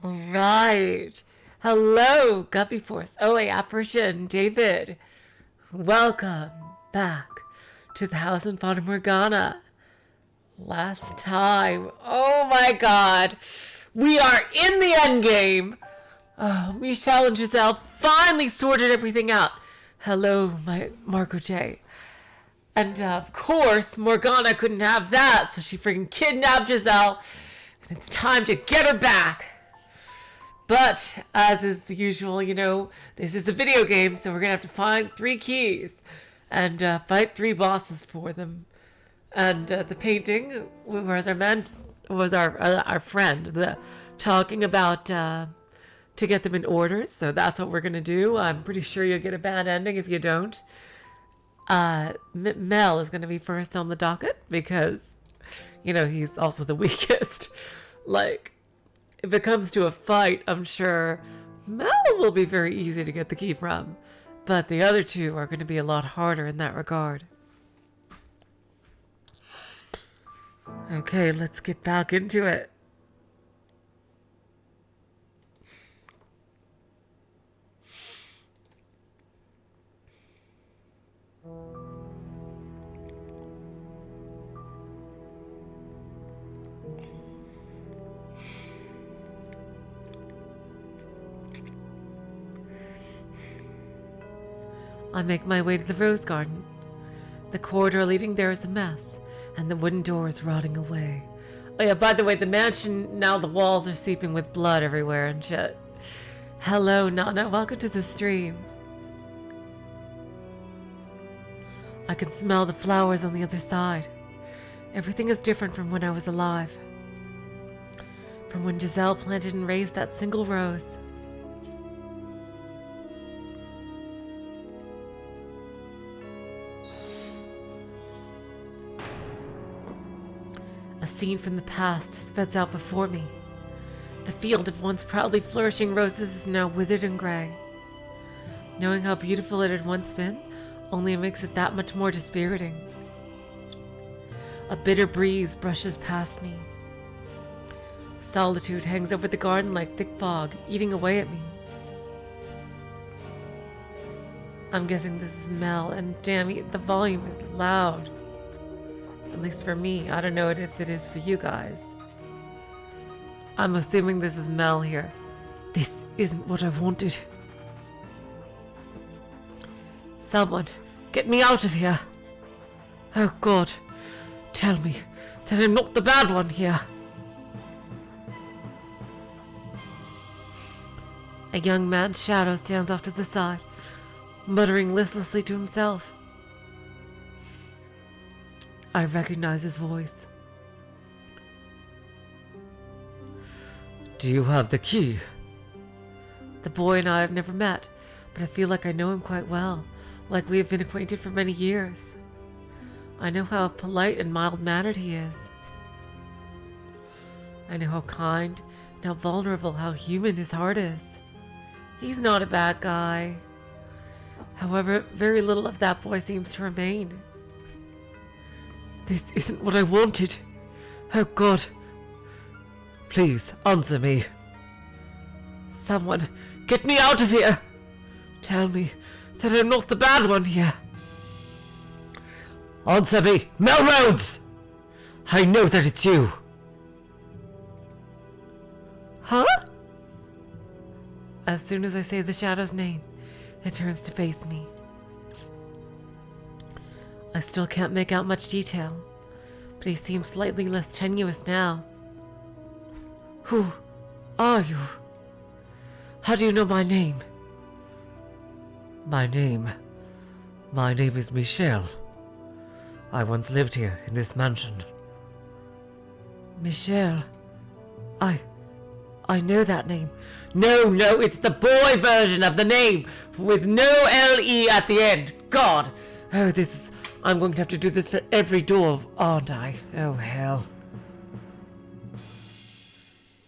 Right. Hello, Guppy Force. Oh, wait, Apparition, David. Welcome back to the house in Fata Morgana. Last time. Oh my god. We are in the end game. Oh, Michel and Giselle finally sorted everything out. Hello, my Marco J. And of course, Morgana couldn't have that, so she freaking kidnapped Giselle. And it's time to get her back. But, as is the usual, you know, this is a video game, so we're going to have to find 3 keys and fight 3 bosses for them. And the painting was our friend, talking about to get them in order. So that's what we're going to do. I'm pretty sure you'll get a bad ending if you don't. Mell is going to be first on the docket because, you know, he's also the weakest. Like, if it comes to a fight, I'm sure Mel will be very easy to get the key from. But the other 2 are going to be a lot harder in that regard. Okay, let's get back into it. I make my way to the rose garden. The corridor leading there is a mess, and the wooden door is rotting away. Oh yeah, by the way, the mansion, now the walls are seeping with blood everywhere and shit. Hello, Nana, welcome to the stream. I can smell the flowers on the other side. Everything is different from when I was alive. From when Giselle planted and raised that single rose. A scene from the past spreads out before me. The field of once proudly flourishing roses is now withered and grey. Knowing how beautiful it had once been only makes it that much more dispiriting. A bitter breeze brushes past me. Solitude hangs over the garden like thick fog, eating away at me. I'm guessing this is Mel, and damn it, the volume is loud. At least for me. I don't know if it is for you guys. I'm assuming this is Mel here. This isn't what I wanted. Someone, get me out of here. Oh God, tell me that I'm not the bad one here. A young man's shadow stands off to the side, muttering listlessly to himself. I recognize his voice. Do you have the key? The boy and I have never met, but I feel like I know him quite well, like we have been acquainted for many years. I know how polite and mild-mannered he is. I know how kind and how vulnerable, how human his heart is. He's not a bad guy. However, very little of that boy seems to remain. This isn't what I wanted. Oh God. Please, answer me. Someone, get me out of here. Tell me that I'm not the bad one here. Answer me, Mel Rhodes! I know that it's you. Huh? As soon as I say the shadow's name, it turns to face me. I still can't make out much detail, but he seems slightly less tenuous now. Who are you? How do you know my name? My name is Michel. I once lived here in this mansion. Michel? I know that name. No, it's the boy version of the name with no L-E at the end. God. Oh, I'm going to have to do this for every door, aren't I? Oh, hell.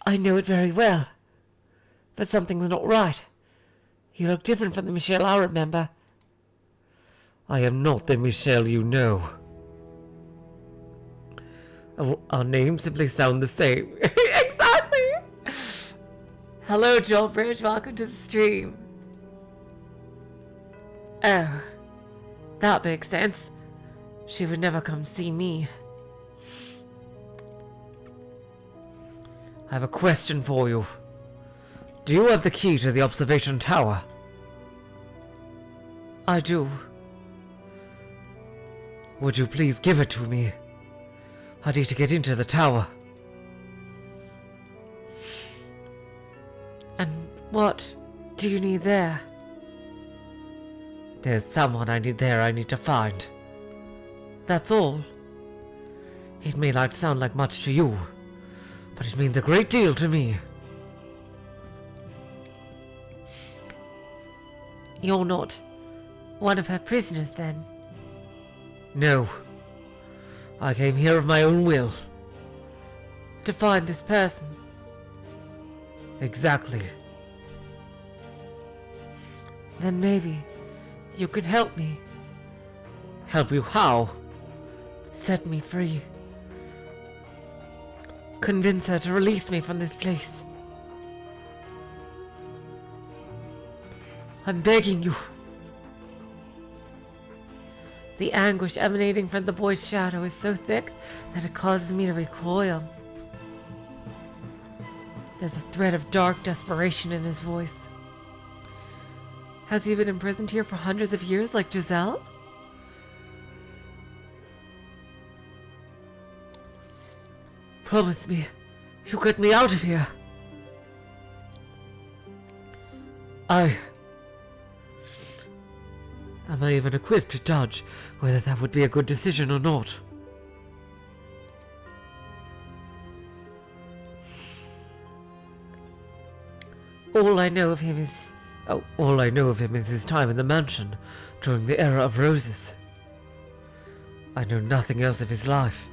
I know it very well. But something's not right. You look different from the Michel I remember. I am not the Michel you know. Our names simply sound the same. Exactly. Hello, Joel Bridge. Welcome to the stream. Oh, that makes sense. She would never come see me. I have a question for you. Do you have the key to the observation tower? I do. Would you please give it to me? I need to get into the tower. And what do you need there? There's someone I need to find. That's all. It may not sound like much to you, but it means a great deal to me. You're not one of her prisoners, then? No. I came here of my own will. To find this person? Exactly. Then maybe you could help me. Help you how? Set me free. Convince her to release me from this place. I'm begging you. The anguish emanating from the boy's shadow is so thick that it causes me to recoil. There's a thread of dark desperation in his voice. Has he been imprisoned here for hundreds of years like Giselle? Promise me you'll get me out of here. Am I even equipped to judge whether that would be a good decision or not? All I know of him is his time in the mansion during the era of roses. I know nothing else of his life.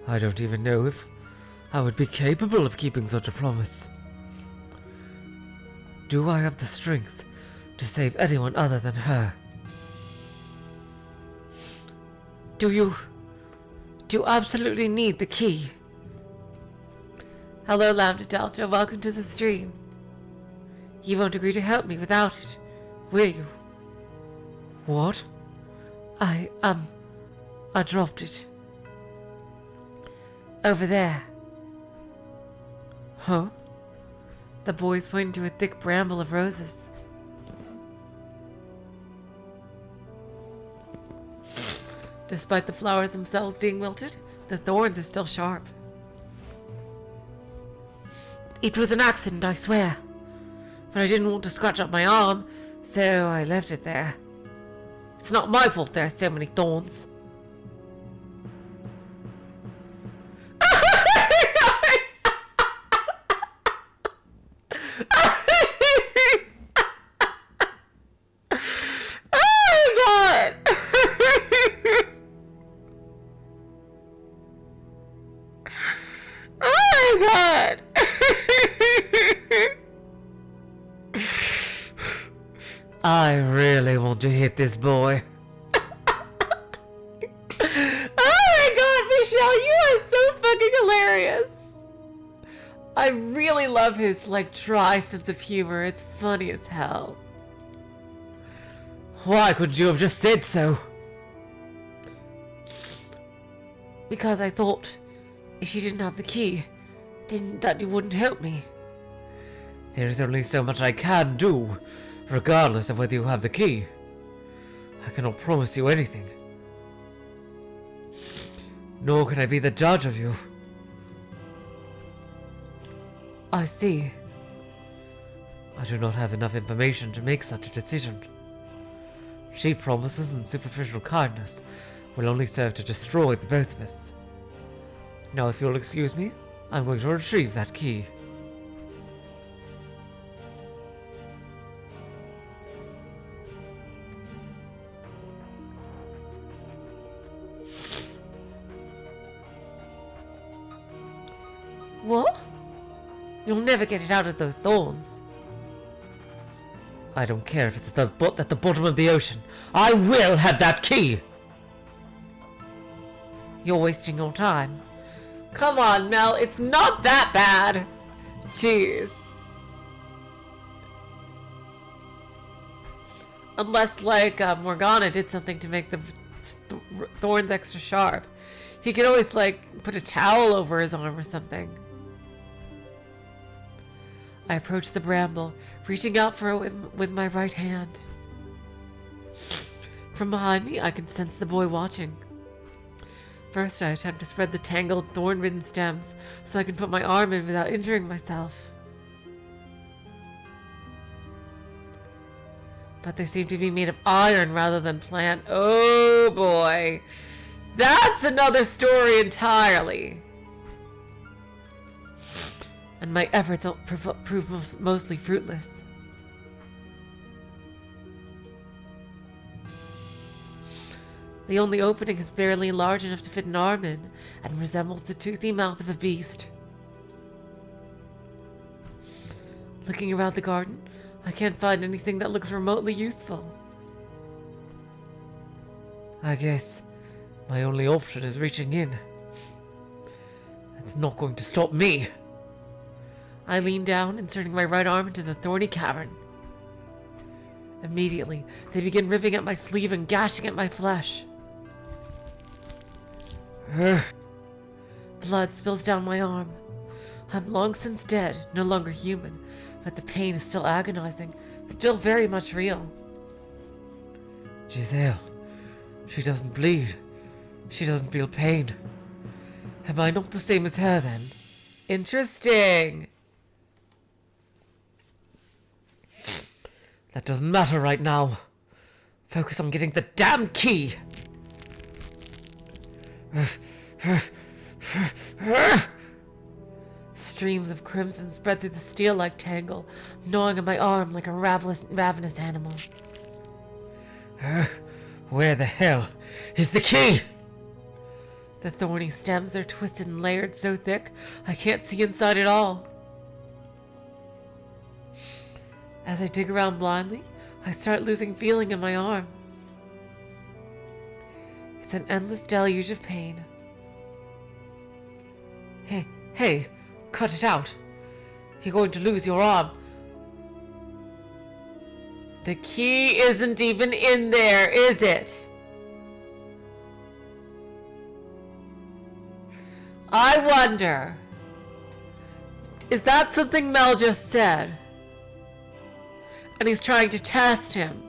I don't even know if I would be capable of keeping such a promise. Do I have the strength to save anyone other than her? Do you absolutely need the key? Hello, Lambda Delta. Welcome to the stream. You won't agree to help me without it, will you? What? I dropped it. Over there. Huh? The boy's pointing to a thick bramble of roses. Despite the flowers themselves being wilted, the thorns are still sharp. It was an accident, I swear. But I didn't want to scratch up my arm, so I left it there. It's not my fault there are so many thorns. I really want to hit this boy. Oh my god, Michelle, you are so fucking hilarious. I really love his, dry sense of humor. It's funny as hell. Why couldn't you have just said so? Because I thought if she didn't have the key, then that you wouldn't help me. There is only so much I can do, regardless of whether you have the key. I cannot promise you anything. Nor can I be the judge of you. I see. I do not have enough information to make such a decision. Cheap promises and superficial kindness will only serve to destroy the both of us. Now, if you'll excuse me, I'm going to retrieve that key. What? You'll never get it out of those thorns. I don't care if it's at the bottom of the ocean. I will have that key! You're wasting your time. Come on, Mel, it's not that bad. jeez. Unless, like, Morgana did something to make the thorns extra sharp. He could always, like, put a towel over his arm or something. I approached the bramble, reaching out for it with my right hand. From behind me, I can sense the boy watching. First, I attempt to spread the tangled, thorn-ridden stems so I can put my arm in without injuring myself. But they seem to be made of iron rather than plant. Oh boy. That's another story entirely. And my efforts prove mostly fruitless. The only opening is barely large enough to fit an arm in, and resembles the toothy mouth of a beast. Looking around the garden, I can't find anything that looks remotely useful. I guess my only option is reaching in. That's not going to stop me. I lean down, inserting my right arm into the thorny cavern. Immediately, they begin ripping at my sleeve and gashing at my flesh. Blood spills down my arm. I'm long since dead, no longer human, but the pain is still agonizing, still very much real. Giselle, she doesn't bleed. She doesn't feel pain. Am I not the same as her then? Interesting. That doesn't matter right now. Focus on getting the damn key. Streams of crimson spread through the steel-like tangle, gnawing at my arm like a ravenous animal. Where the hell is the key? The thorny stems are twisted and layered so thick, I can't see inside at all. As I dig around blindly, I start losing feeling in my arm. It's an endless deluge of pain. Hey, cut it out. You're going to lose your arm. The key isn't even in there, is it? I wonder, is that something Mell just said? And he's trying to test him.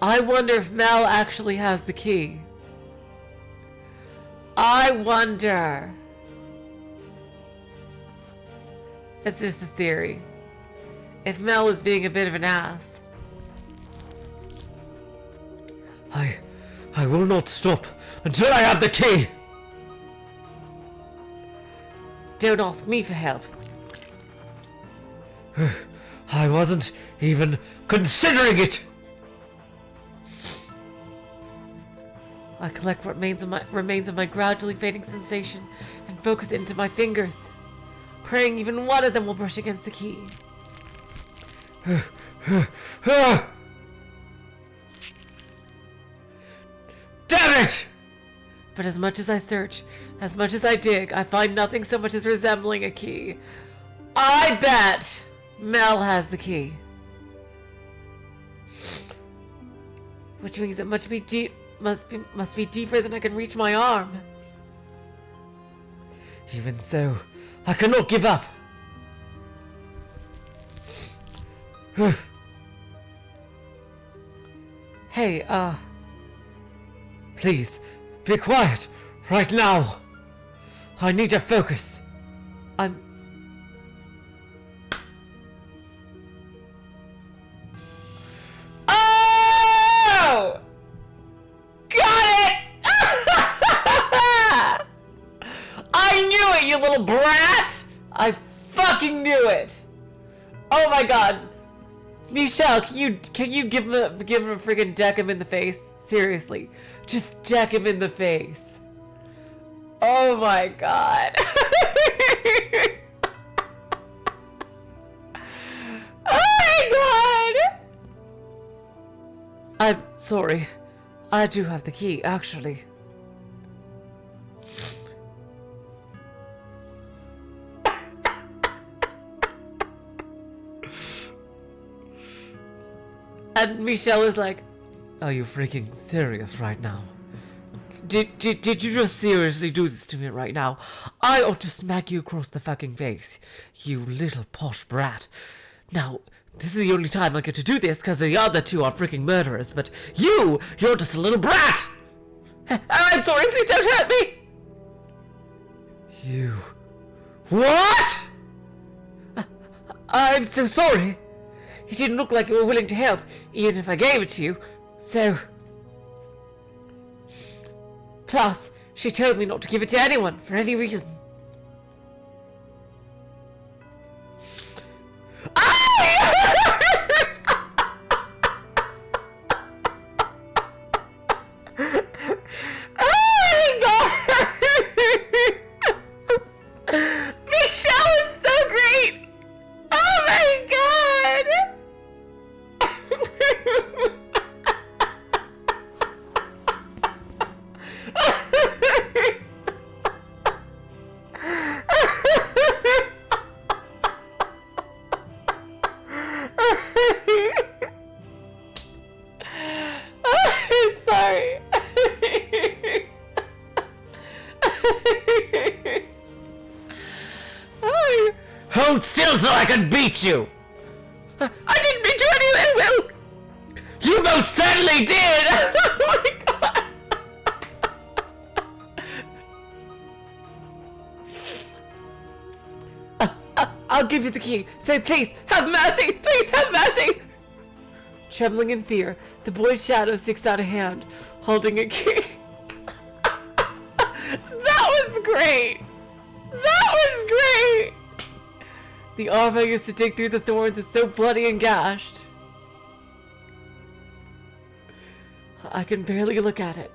I wonder if Mell actually has the key. I wonder. It's just a theory. If Mell is being a bit of an ass. I will not stop until I have the key. Don't ask me for help. I wasn't even considering it. I collect what remains of my gradually fading sensation and focus it into my fingers, praying even one of them will brush against the key. Damn it! But as much as I search, as much as I dig, I find nothing so much as resembling a key. I bet Mell has the key. Which means it must be deeper than I can reach my arm. Even so, I cannot give up. Hey, please, be quiet, right now. I need to focus. Oh! Got it! I knew it, you little brat! I fucking knew it! Oh my god. Michel, can you give him a freaking deck him in the face? Seriously. Just deck him in the face. Oh my god. Oh my god! I'm sorry. I do have the key, actually. And Michel is like, are you freaking serious right now? Did you just seriously do this to me right now? I ought to smack you across the fucking face, you little posh brat. Now, this is the only time I get to do this because the other two are freaking murderers, but you're just a little brat! I'm sorry, please don't hurt me! You... What?! I'm so sorry. It didn't look like you were willing to help, even if I gave it to you, so... Plus, she told me not to give it to anyone for any reason. Hold still so I can beat you! I didn't mean to any ill will! You most certainly did! Oh my god! I'll give you the key. Say, please, have mercy! Please, have mercy! Trembling in fear, the boy's shadow sticks out a hand, holding a key. That was great! That was great! The arm I used to dig through the thorns is so bloody and gashed. I can barely look at it,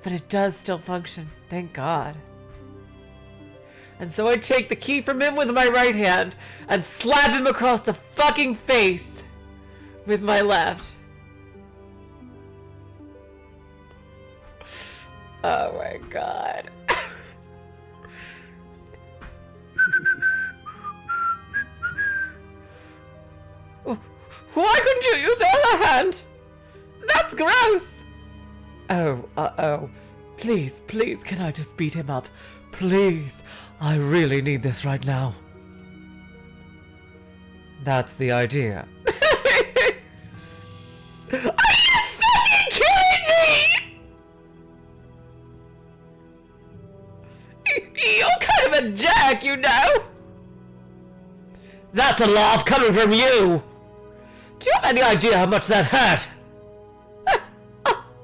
but it does still function, thank God. And so I take the key from him with my right hand and slap him across the fucking face with my left. Oh my God. Why couldn't you use the other hand? That's gross! Oh. Please, can I just beat him up? Please, I really need this right now. That's the idea. Are you fucking kidding me? You're kind of a jerk, you know? That's a laugh coming from you! Do you have any idea how much that hurt?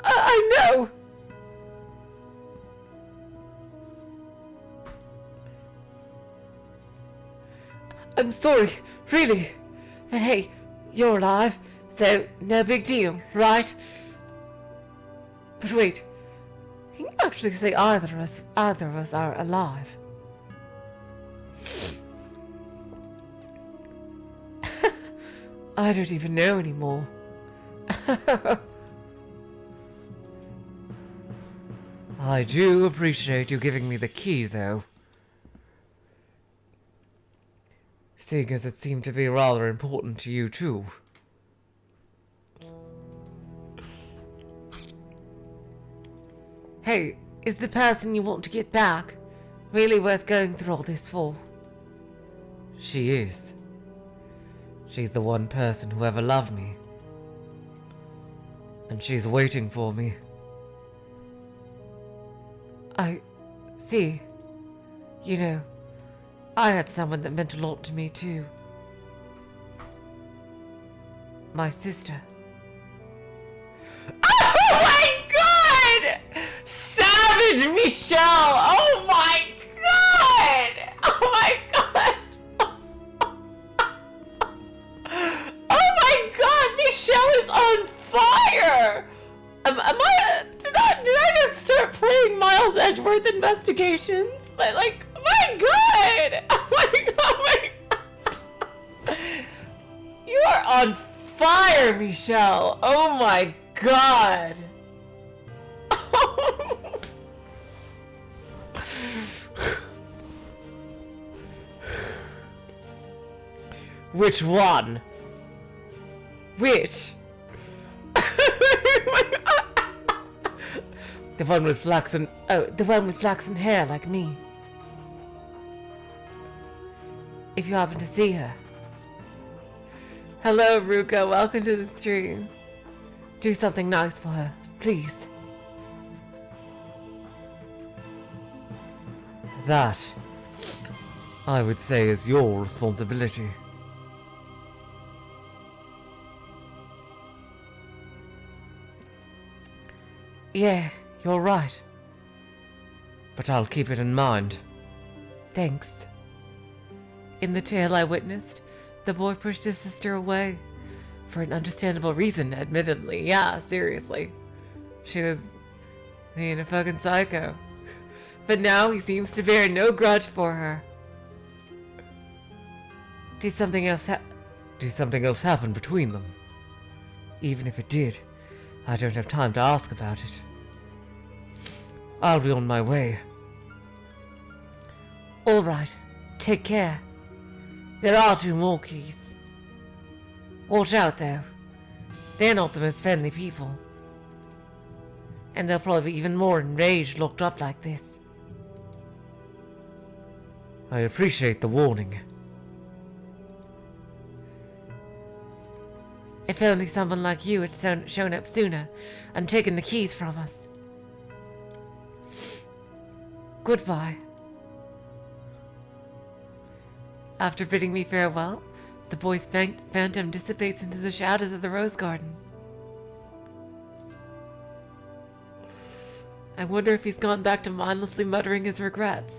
I know. I'm sorry, really. But hey, you're alive, so no big deal, right? But wait, can you actually say either of us are alive? I don't even know anymore. I do appreciate you giving me the key, though. Seeing as it seemed to be rather important to you, too. Hey, is the person you want to get back really worth going through all this for? She is. She's the one person who ever loved me. And she's waiting for me. I see. You know, I had someone that meant a lot to me too. My sister. Oh my god! Savage Michel! Oh my god! Oh my god! Oh my god! Michel is on fire! Did I just start playing Miles Edgeworth Investigations? But like, my god! Oh my god! You are on fire, Michel! Oh my god! Which one? Which? The one with flaxen hair like me. If you happen to see her. Hello, Ruka. Welcome to the stream. Do something nice for her, please. That, I would say, is your responsibility. Yeah, you're right. But I'll keep it in mind. Thanks. In the tale I witnessed, the boy pushed his sister away. For an understandable reason, admittedly. Yeah, seriously. She was being a fucking psycho. But now he seems to bear no grudge for her. Did something else happen between them? Even if it did, I don't have time to ask about it. I'll be on my way. All right. Take care. There are 2 more keys. Watch out, though. They're not the most friendly people. And they'll probably be even more enraged locked up like this. I appreciate the warning. If only someone like you had shown up sooner and taken the keys from us. Goodbye. After bidding me farewell, the boy's phantom dissipates into the shadows of the rose garden. I wonder if he's gone back to mindlessly muttering his regrets.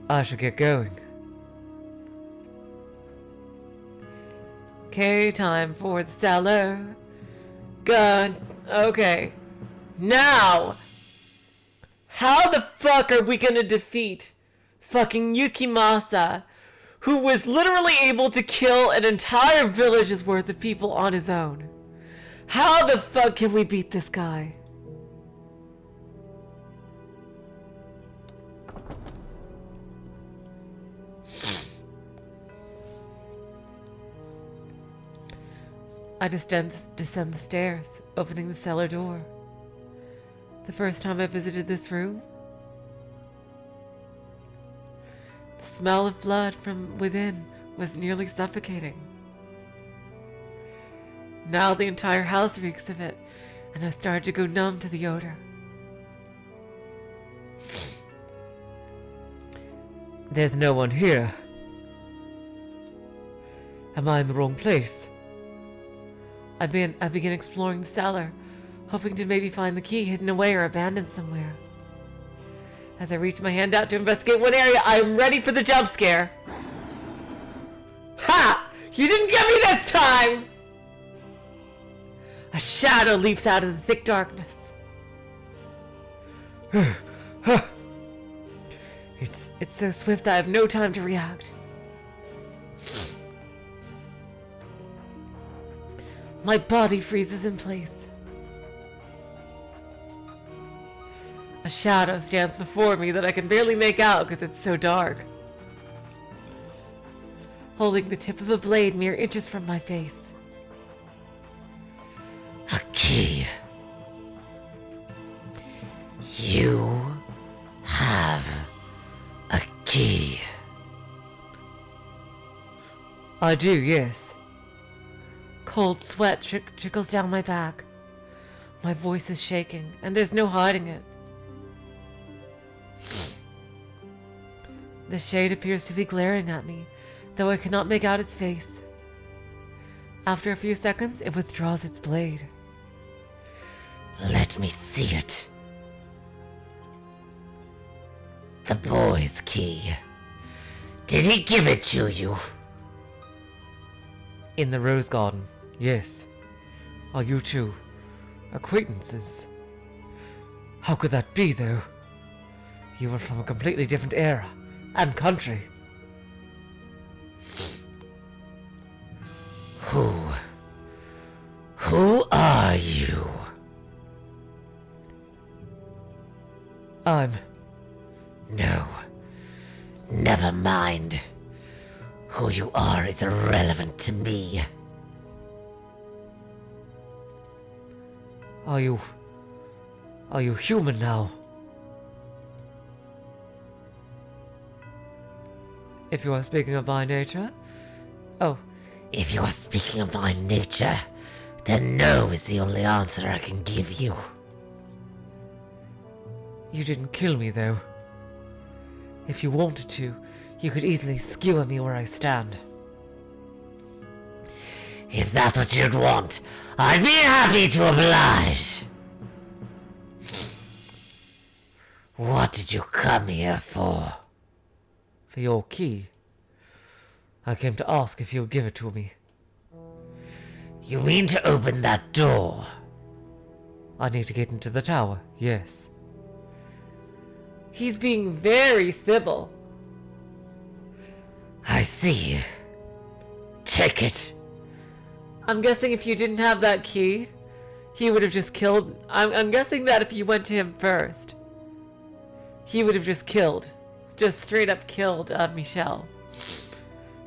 I should get going. Okay, time for the cellar. Good. Okay. Now! How the fuck are we gonna defeat fucking Yukimasa, who was literally able to kill an entire village's worth of people on his own? How the fuck can we beat this guy? I descend the stairs, opening the cellar door. The first time I visited this room, the smell of blood from within was nearly suffocating. Now the entire house reeks of it, and I've started to go numb to the odor. There's no one here. Am I in the wrong place? I begin exploring the cellar, hoping to maybe find the key hidden away or abandoned somewhere. As I reach my hand out to investigate one area, I am ready for the jump scare. Ha! You didn't get me this time! A shadow leaps out of the thick darkness. It's so swift that I have no time to react. My body freezes in place. A shadow stands before me that I can barely make out because it's so dark, holding the tip of a blade mere inches from my face. A key. You have a key. I do, yes. Cold sweat trickles down my back. My voice is shaking, and there's no hiding it. The shade appears to be glaring at me, though I cannot make out its face. After a few seconds, it withdraws its blade. Let me see it. The boy's key. Did he give it to you? In the rose garden, yes. Are you two acquaintances? How could that be, though? You were from a completely different era and country. Who are you? No. Never mind. Who you are is irrelevant to me. Are you human now? If you are speaking of my nature? Oh. If you are speaking of my nature, then no is the only answer I can give you. You didn't kill me, though. If you wanted to, you could easily skewer me where I stand. If that's what you'd want, I'd be happy to oblige. What did you come here for? For your key. I came to ask if you would give it to me. You mean to open that door? I need to get into the tower, yes. He's being very civil. I see. Take it. I'm guessing if you didn't have that key, he would have just killed... I'm guessing that if you went to him first, he would have just killed. Just straight up killed Michel.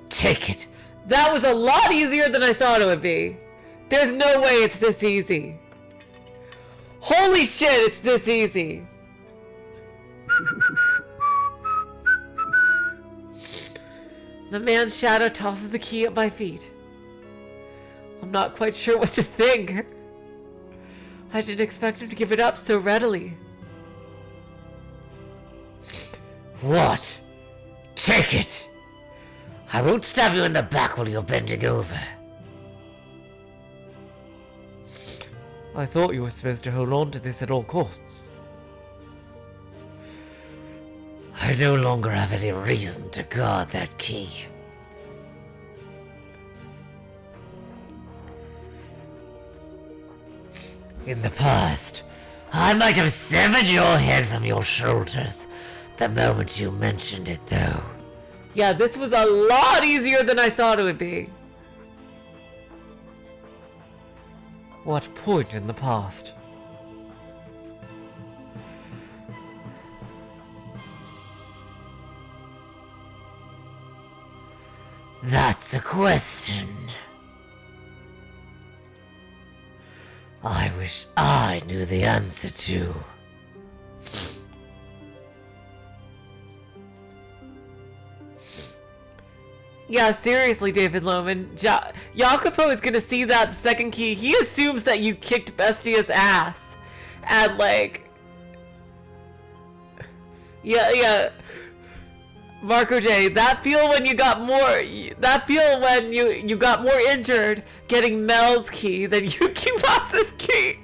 Take it. That was a lot easier than I thought it would be. There's no way it's this easy. Holy shit, it's this easy. The man's shadow tosses the key at my feet. I'm not quite sure what to think. I didn't expect him to give it up so readily. What? Take it! I won't stab you in the back while you're bending over. I thought you were supposed to hold on to this at all costs. I no longer have any reason to guard that key. In the past, I might have severed your head from your shoulders the moment you mentioned it, though. Yeah, this was a lot easier than I thought it would be. What point in the past? That's a question. I wish I knew the answer to. Yeah, seriously, David Lohman. Jacopo is gonna see that second key. He assumes that you kicked Bestia's ass. And, like... Yeah. Marco J, that feel when you got more... That feel when you got more injured getting Mell's key than Yukimasa's key.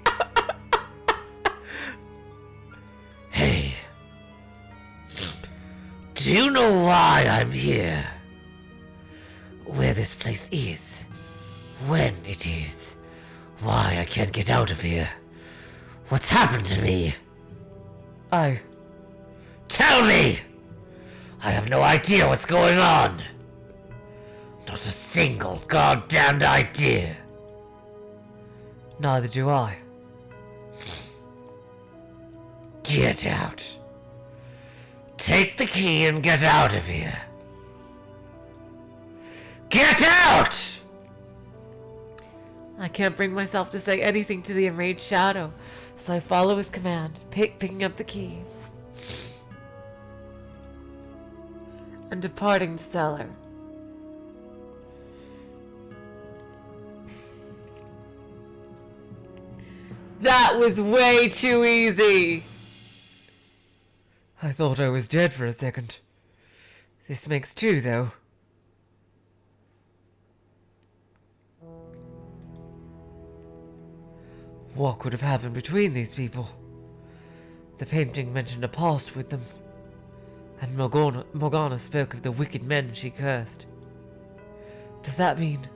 Hey. Do you know why I'm here? Where this place is, when it is, why I can't get out of here, what's happened to me? Tell me! I have no idea what's going on. Not a single goddamned idea. Neither do I. Get out. Take the key and get out of here. Get out! I can't bring myself to say anything to the enraged shadow, so I follow his command, picking up the key and departing the cellar. That was way too easy! I thought I was dead for a second. This makes two, though. What could have happened between these people? The painting mentioned a past with them, and Morgana spoke of the wicked men she cursed. Does that mean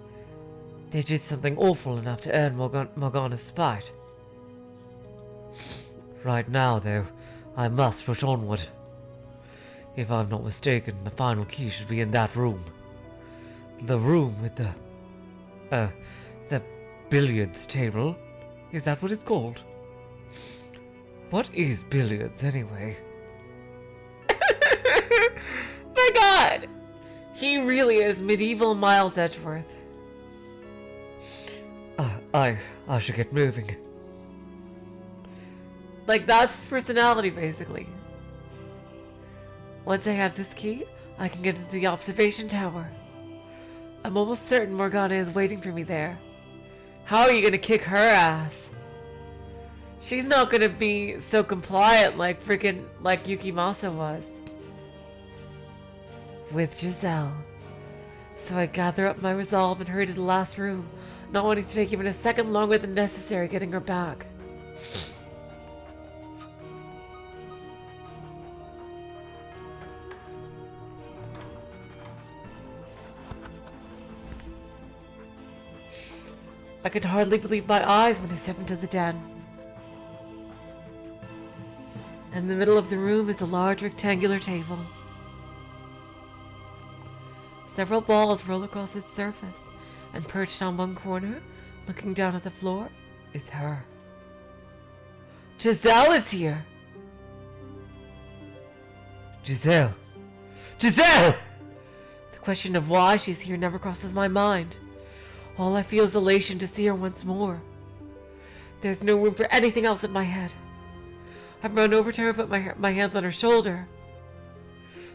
they did something awful enough to earn Morgana's spite? Right now, though, I must push onward. If I'm not mistaken, the final key should be in that room. The room with the billiards table. Is that what it's called? What is billiards, anyway? My god! He really is medieval Miles Edgeworth. I should get moving. Like, that's his personality, basically. Once I have this key, I can get into the observation tower. I'm almost certain Morgana is waiting for me there. How are you gonna kick her ass? She's not gonna be so compliant like freaking like Yukimasa was. With Giselle. So I gather up my resolve and hurry to the last room, not wanting to take even a second longer than necessary getting her back. I could hardly believe my eyes when I stepped into the den. In the middle of the room is a large rectangular table. Several balls roll across its surface, and perched on one corner, looking down at the floor, is her. Giselle is here! Giselle! Giselle! The question of why she's here never crosses my mind. All I feel is elation to see her once more. There's no room for anything else in my head. I run over to her, put my hands on her shoulder.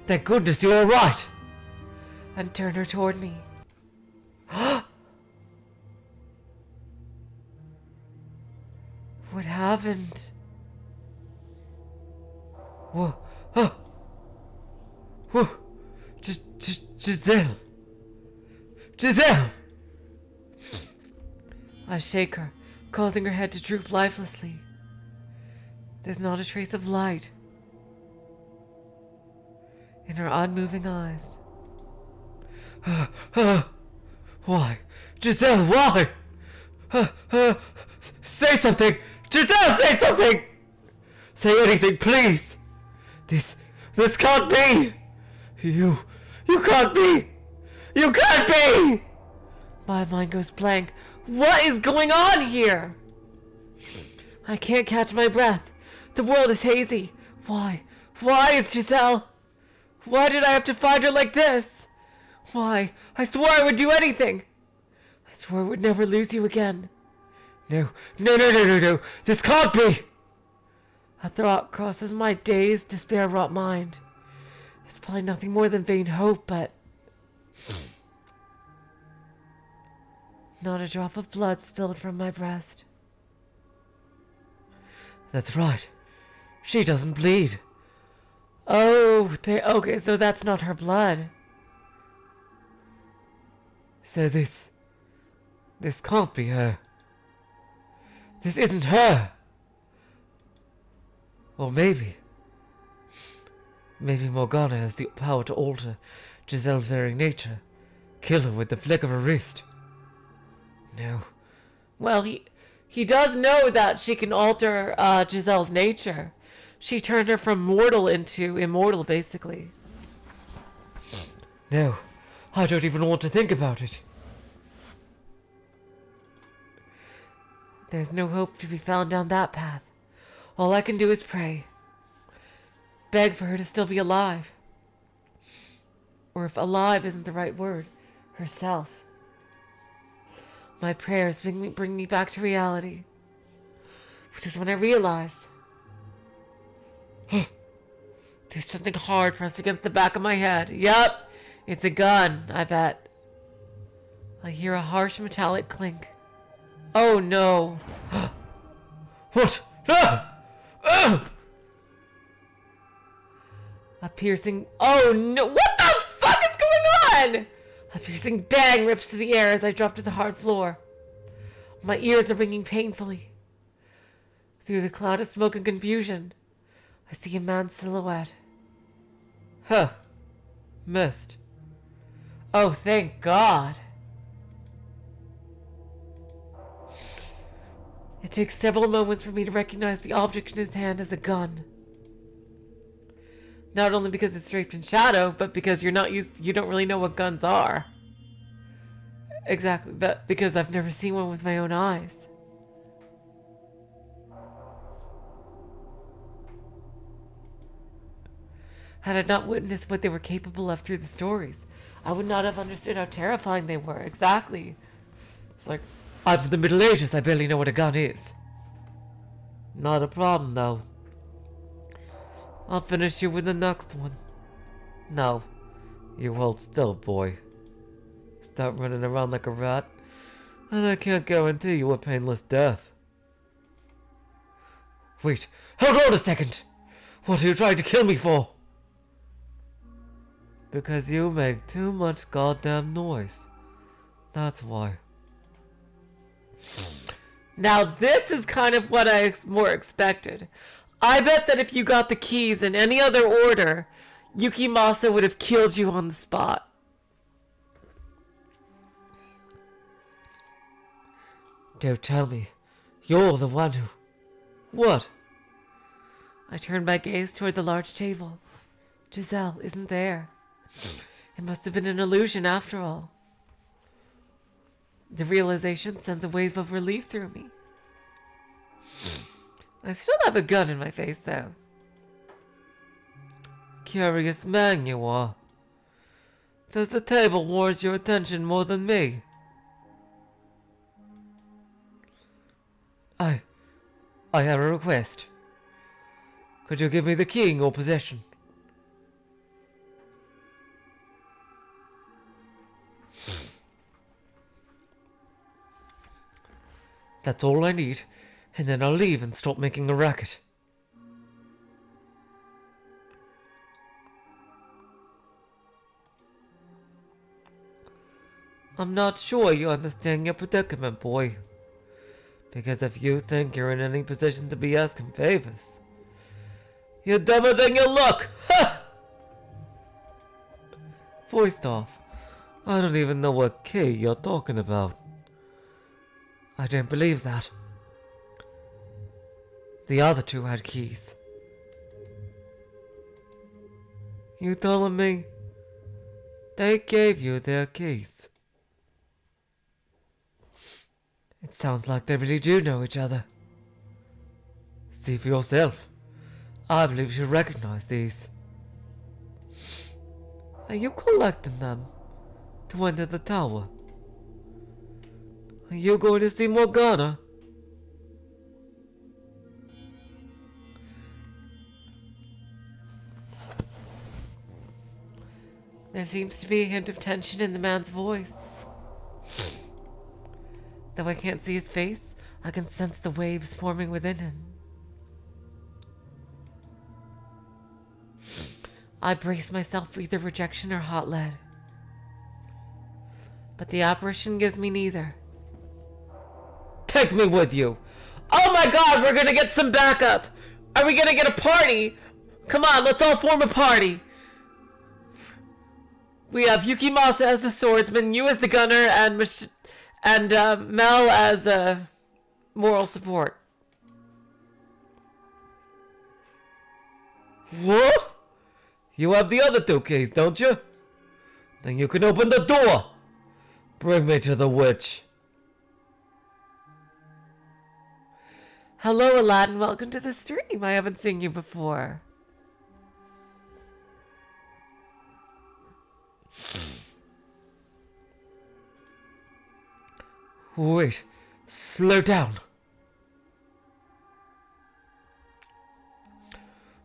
Thank goodness you're alright! And turn her toward me. What happened? Whoa, oh. Whoa. Giselle! Giselle! I shake her, causing her head to droop lifelessly. There's not a trace of light in her unmoving eyes. Why? Giselle, why? Say something! Giselle, say something! Say anything, please! This can't be! You can't be! You can't be! My mind goes blank. What is going on here? I can't catch my breath. The world is hazy. Why? Why is Giselle? Why did I have to find her like this? Why? I swore I would do anything. I swore I would never lose you again. No. This can't be! A thought crosses my dazed, despair-wrought mind. It's probably nothing more than vain hope, but... Not a drop of blood spilled from my breast. That's right. She doesn't bleed. Oh, okay, so that's not her blood. So this can't be her. This isn't her. Or maybe Morgana has the power to alter Giselle's very nature. Kill her with the flick of her wrist. No. Well, he does know that she can alter Giselle's nature. She turned her from mortal into immortal, basically. No, I don't even want to think about it. There's no hope to be found down that path. All I can do is pray. Beg for her to still be alive. Or if alive isn't the right word, herself. My prayers bring me back to reality. Which is when I realize... There's something hard pressed against the back of my head. Yup, it's a gun, I bet. I hear a harsh metallic clink. Oh no. What? Ah! Ah! A piercing... Oh no! What the fuck is going on? A piercing bang rips through the air as I drop to the hard floor. My ears are ringing painfully. Through the cloud of smoke and confusion, I see a man's silhouette. Huh. Missed. Oh, thank God. It takes several moments for me to recognize the object in his hand as a gun. Not only because it's draped in shadow, but because you don't really know what guns are. Exactly, but because I've never seen one with my own eyes. Had I not witnessed what they were capable of through the stories, I would not have understood how terrifying they were. Exactly. It's like, I'm from the Middle Ages, I barely know what a gun is. Not a problem, though. I'll finish you with the next one. No, you hold still, boy. Start running around like a rat, and I can't guarantee you a painless death. Wait, hold on a second! What are you trying to kill me for? Because you make too much goddamn noise. That's why. Now this is kind of what I more expected. I bet that if you got the keys in any other order, Yukimasa would have killed you on the spot. Don't tell me. You're the one who... What? I turned my gaze toward the large table. Giselle isn't there. It must have been an illusion after all. The realization sends a wave of relief through me. I still have a gun in my face, though. Curious man you are. Does the table warrant your attention more than me? I have a request. Could you give me the key in your possession? That's all I need, and then I'll leave and stop making a racket. I'm not sure you understand your predicament, boy. Because if you think you're in any position to be asking favors, you're dumber than you look! Ha! First off, I don't even know what key you're talking about. I don't believe that. The other two had keys. You telling me they gave you their keys? It sounds like they really do know each other. See for yourself. I believe you recognize these. Are you collecting them to enter the tower? Are you going to see Morgana? There seems to be a hint of tension in the man's voice. Though I can't see his face, I can sense the waves forming within him. I brace myself for either rejection or hot lead. But the apparition gives me neither. Take me with you! Oh my god, we're gonna get some backup! Are we gonna get a party? Come on, let's all form a party! We have Yukimasa as the swordsman, you as the gunner, and Mell as moral support. What? You have the other two keys, don't you? Then you can open the door! Bring me to the witch. Hello, Aladdin. Welcome to the stream. I haven't seen you before. Wait. Slow down.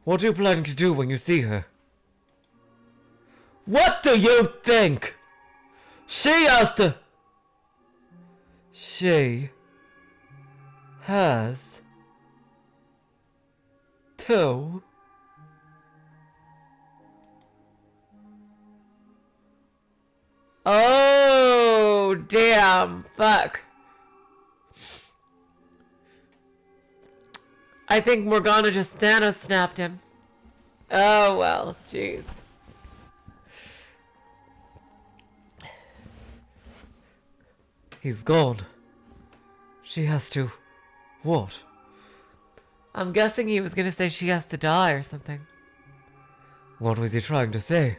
What are you planning to do when you see her? What do you think? She has to... She... has... to... Oh, damn. Fuck. I think Morgana just Thanos snapped him. Oh, well. Jeez. He's gone. She has to... what? I'm guessing he was gonna say she has to die or something. What was he trying to say?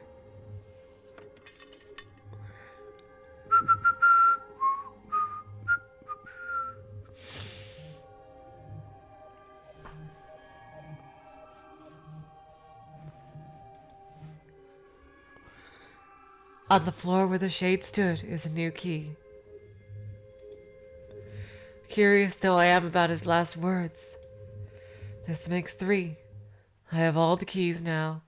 On the floor where the shade stood is a new key. Curious though I am about his last words, This makes 3. I have all the keys now.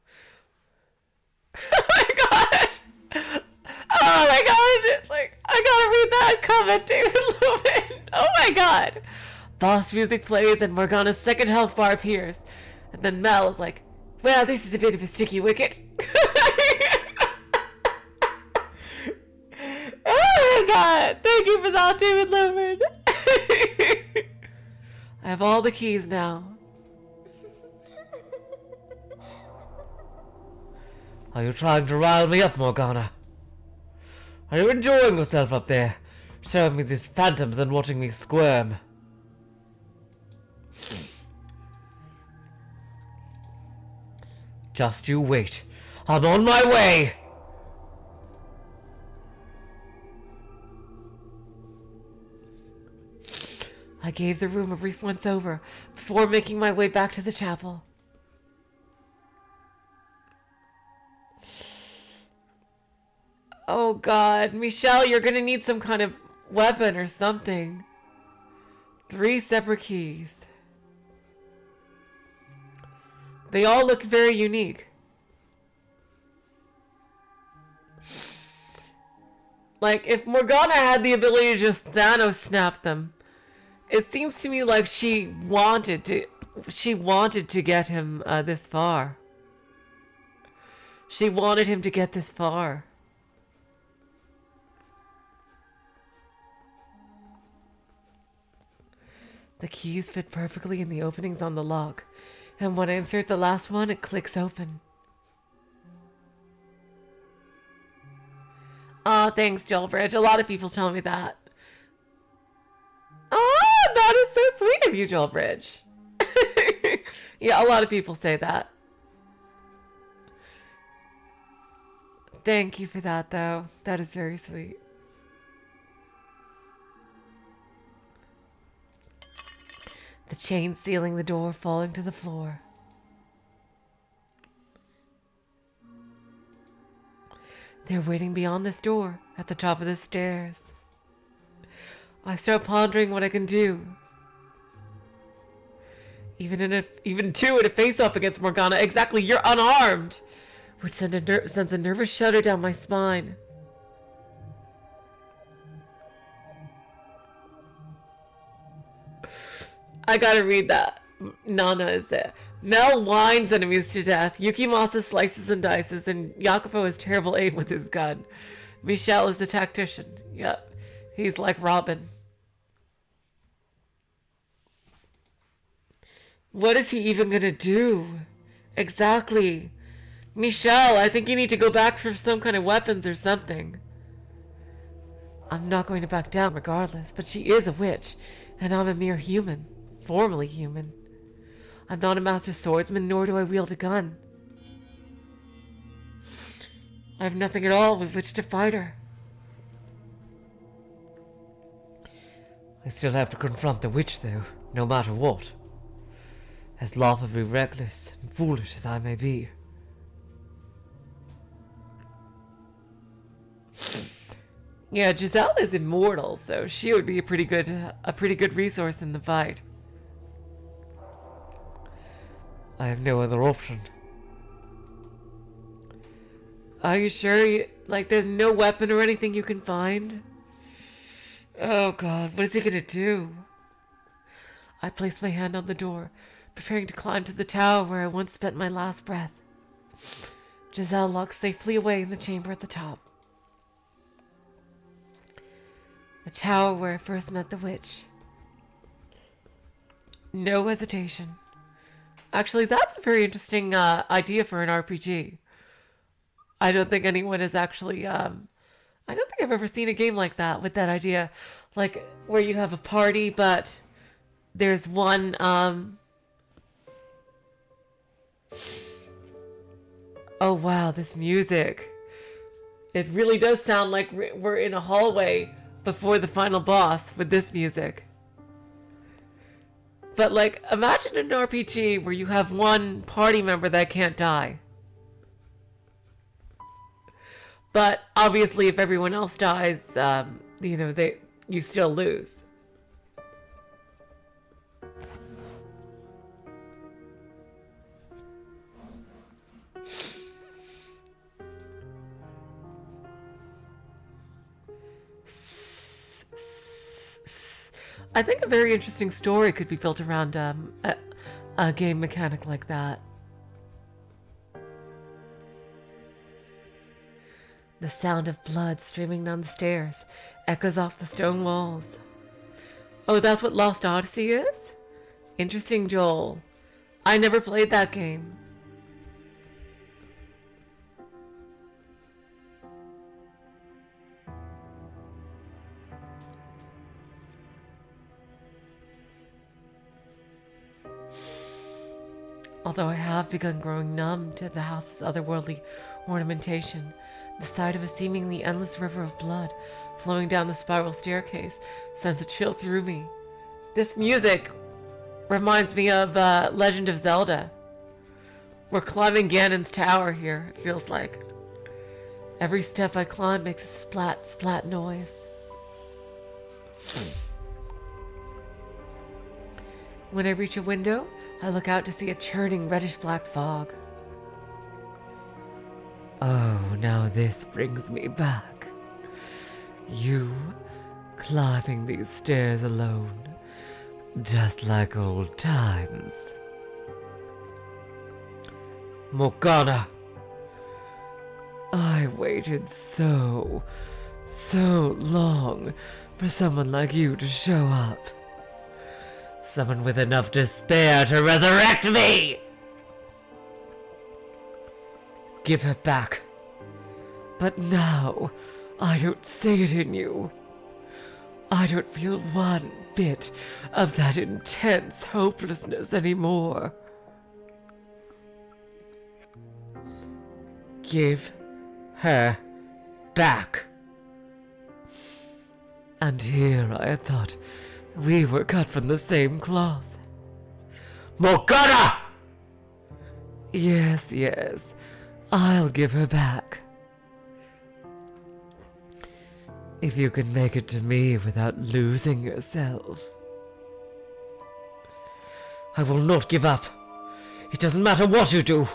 Oh my god! Oh my god! It's like, I gotta read that comment, David Lumen. Oh my god! Boss music plays and Morgana's second health bar appears. And then Mell is like, well, this is a bit of a sticky wicket. Oh my god! Thank you for that, David Lumen. I have all the keys now. Are you trying to rile me up, Morgana? Are you enjoying yourself up there, showing me these phantoms and watching me squirm? Just you wait. I'm on my way! I gave the room a brief once over before making my way back to the chapel. Oh god, Michel, you're gonna need some kind of weapon or something. 3 separate keys. They all look very unique. Like, if Morgana had the ability to just Thanos snap them, it seems to me like she wanted to get him this far. She wanted him to get this far. The keys fit perfectly in the openings on the lock, and when I insert the last one, it clicks open. Oh, thanks, Jolbridge. A lot of people tell me that. Oh, that is so sweet of you, Jolbridge. Yeah, a lot of people say that. Thank you for that, though. That is very sweet. The chain sealing the door falling to the floor. They're waiting beyond this door, at the top of the stairs. I start pondering what I can do. Even two in a face-off against Morgana. Exactly, you're unarmed! Which sends a nervous shudder down my spine. I gotta read that. Nana is there. Mell winds enemies to death. Yukimasa slices and dices, and Jacopo has terrible aim with his gun. Michel is the tactician. Yep. He's like Robin. What is he even gonna do? Exactly. Michel, I think you need to go back for some kind of weapons or something. I'm not going to back down regardless, but she is a witch, and I'm a mere human. Formerly human. I'm not a master swordsman, nor do I wield a gun. I have nothing at all with which to fight her. I still have to confront the witch, though, no matter what. As laughably reckless and foolish as I may be. Yeah, Giselle is immortal, so she would be a pretty good resource in the fight. I have no other option. Are you sure? Like, there's no weapon or anything you can find? Oh god, what is he gonna do? I place my hand on the door, preparing to climb to the tower where I once spent my last breath. Giselle locks safely away in the chamber at the top. The tower where I first met the witch. No hesitation. Actually, that's a very interesting idea for an RPG. I don't think anyone has actually... I don't think I've ever seen a game like that, with that idea. Like, where you have a party, but there's one... Oh, wow, this music. It really does sound like we're in a hallway before the final boss with this music. But, like, imagine an RPG where you have one party member that can't die. But, obviously, if everyone else dies, you know, you still lose. I think a very interesting story could be built around a game mechanic like that. The sound of blood streaming down the stairs echoes off the stone walls. Oh, that's what Lost Odyssey is? Interesting, Joel. I never played that game. Although I have begun growing numb to the house's otherworldly ornamentation, the sight of a seemingly endless river of blood flowing down the spiral staircase sends a chill through me. This music reminds me of Legend of Zelda. We're climbing Ganon's tower here, it feels like. Every step I climb makes a splat, splat noise. When I reach a window, I look out to see a churning reddish-black fog. Oh, now this brings me back. You climbing these stairs alone, just like old times. Morgana! I waited so long for someone like you to show up. Someone with enough despair to resurrect me! Give her back. But now, I don't see it in you. I don't feel one bit of that intense hopelessness anymore. Give her back. And here I thought we were cut from the same cloth. Morgana! Yes, I'll give her back. If you can make it to me without losing yourself. I will not give up. It doesn't matter what you do.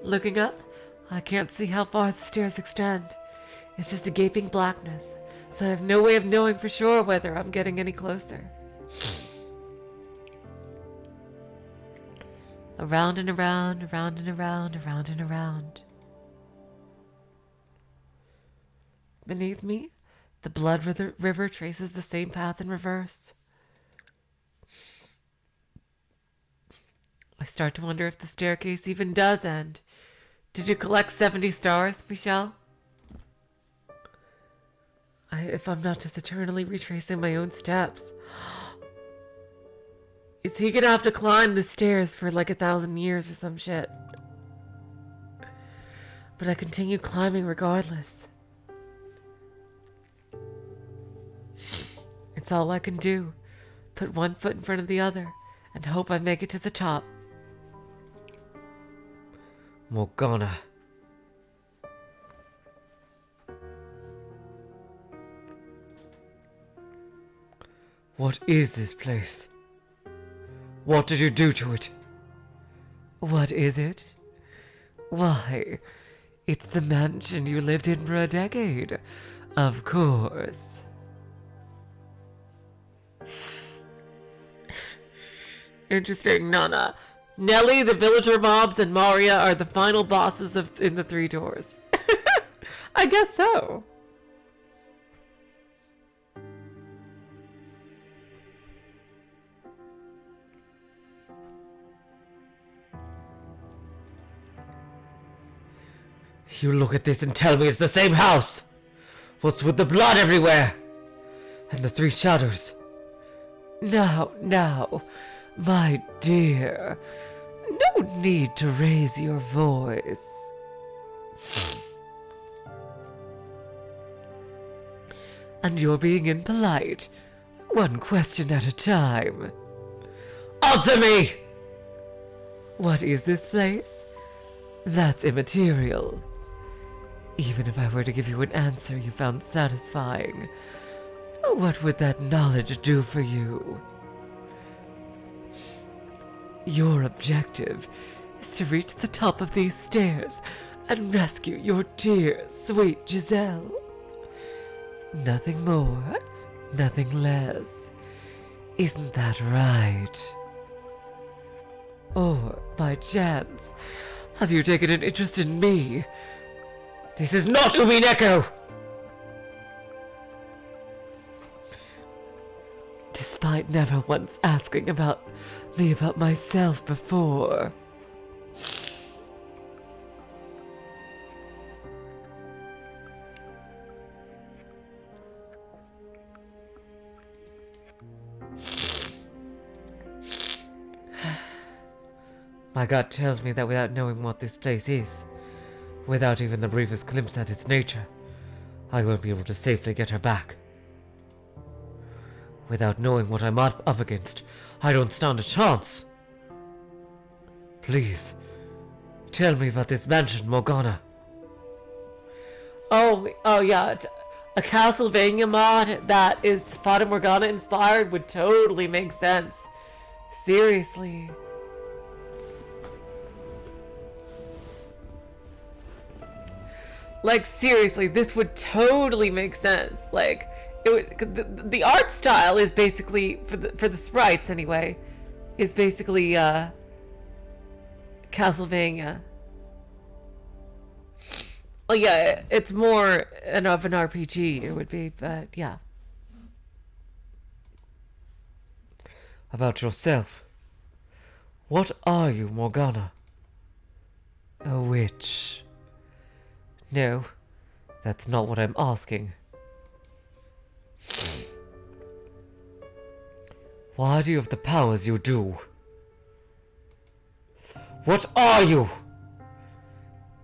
Looking up, I can't see how far the stairs extend. It's just a gaping blackness, so I have no way of knowing for sure whether I'm getting any closer. Around and around, around and around, around and around. Beneath me, the blood river traces the same path in reverse. I start to wonder if the staircase even does end. Did you collect 70 stars, Michel? If I'm not just eternally retracing my own steps. Is he gonna have to climb the stairs for like 1,000 years or some shit? But I continue climbing regardless. It's all I can do. Put one foot in front of the other and hope I make it to the top. Morgana. What is this place? What did you do to it? What is it? Why, it's the mansion you lived in for a decade. Of course. Interesting, Nana. Nelly, the villager mobs, and Maria are the final bosses in the Three Doors. I guess so. You look at this and tell me it's the same house! What's with the blood everywhere? And the three shadows? Now, my dear, no need to raise your voice. And you're being impolite. One question at a time. Answer me! What is this place? That's immaterial. Even if I were to give you an answer you found satisfying, what would that knowledge do for you? Your objective is to reach the top of these stairs and rescue your dear, sweet Giselle. Nothing more, nothing less. Isn't that right? Or, by chance, have you taken an interest in me? This is not Umineko! Despite never once asking about myself before. My gut tells me that without knowing what this place is, without even the briefest glimpse at its nature, I won't be able to safely get her back. Without knowing what I'm up against, I don't stand a chance. Please, tell me about this mansion, Morgana. Oh yeah, a Castlevania mod that is Fata Morgana inspired would totally make sense. Seriously. Like, seriously, this would totally make sense. Like, it would, the art style is basically, for the sprites anyway, is basically Castlevania. Oh yeah, it's more of an RPG, it would be, but yeah. About yourself. What are you, Morgana? A witch. No, that's not what I'm asking. Why do you have the powers you do? What are you?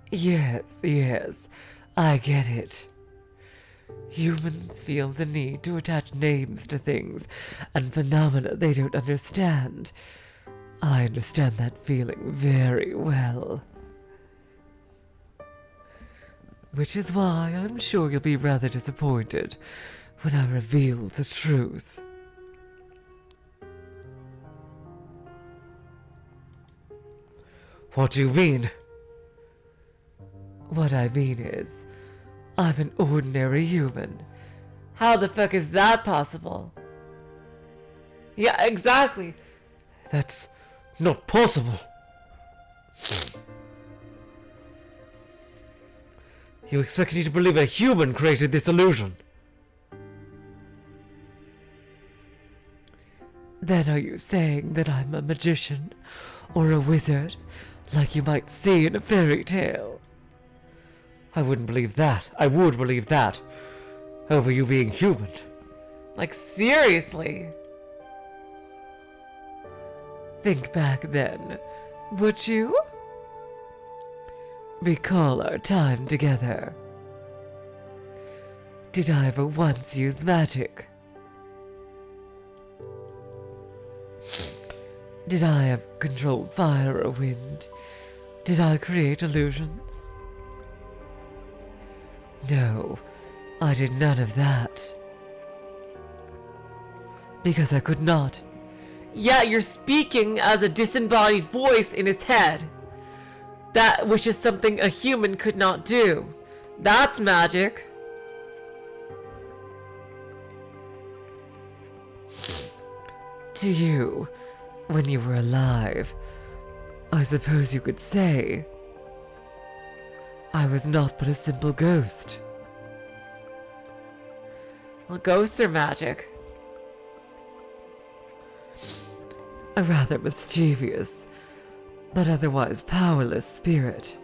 Yes, I get it. Humans feel the need to attach names to things and phenomena they don't understand. I understand that feeling very well. Which is why I'm sure you'll be rather disappointed when I reveal the truth. What do you mean? What I mean is, I'm an ordinary human. How the fuck is that possible? Yeah, exactly. That's not possible. You expect me to believe a human created this illusion? Then are you saying that I'm a magician or a wizard, like you might see in a fairy tale? I wouldn't believe that. I would believe that. Over you being human. Like, seriously? Think back then, would you? Recall our time together. Did I ever once use magic? Did I have controlled fire or wind? Did I create illusions? No, I did none of that. Because I could not. Yeah, you're speaking as a disembodied voice in his head. That which is something a human could not do. That's magic. To you, when you were alive, I suppose you could say, I was not but a simple ghost. Well, ghosts are magic. A rather mischievous, but otherwise powerless spirit.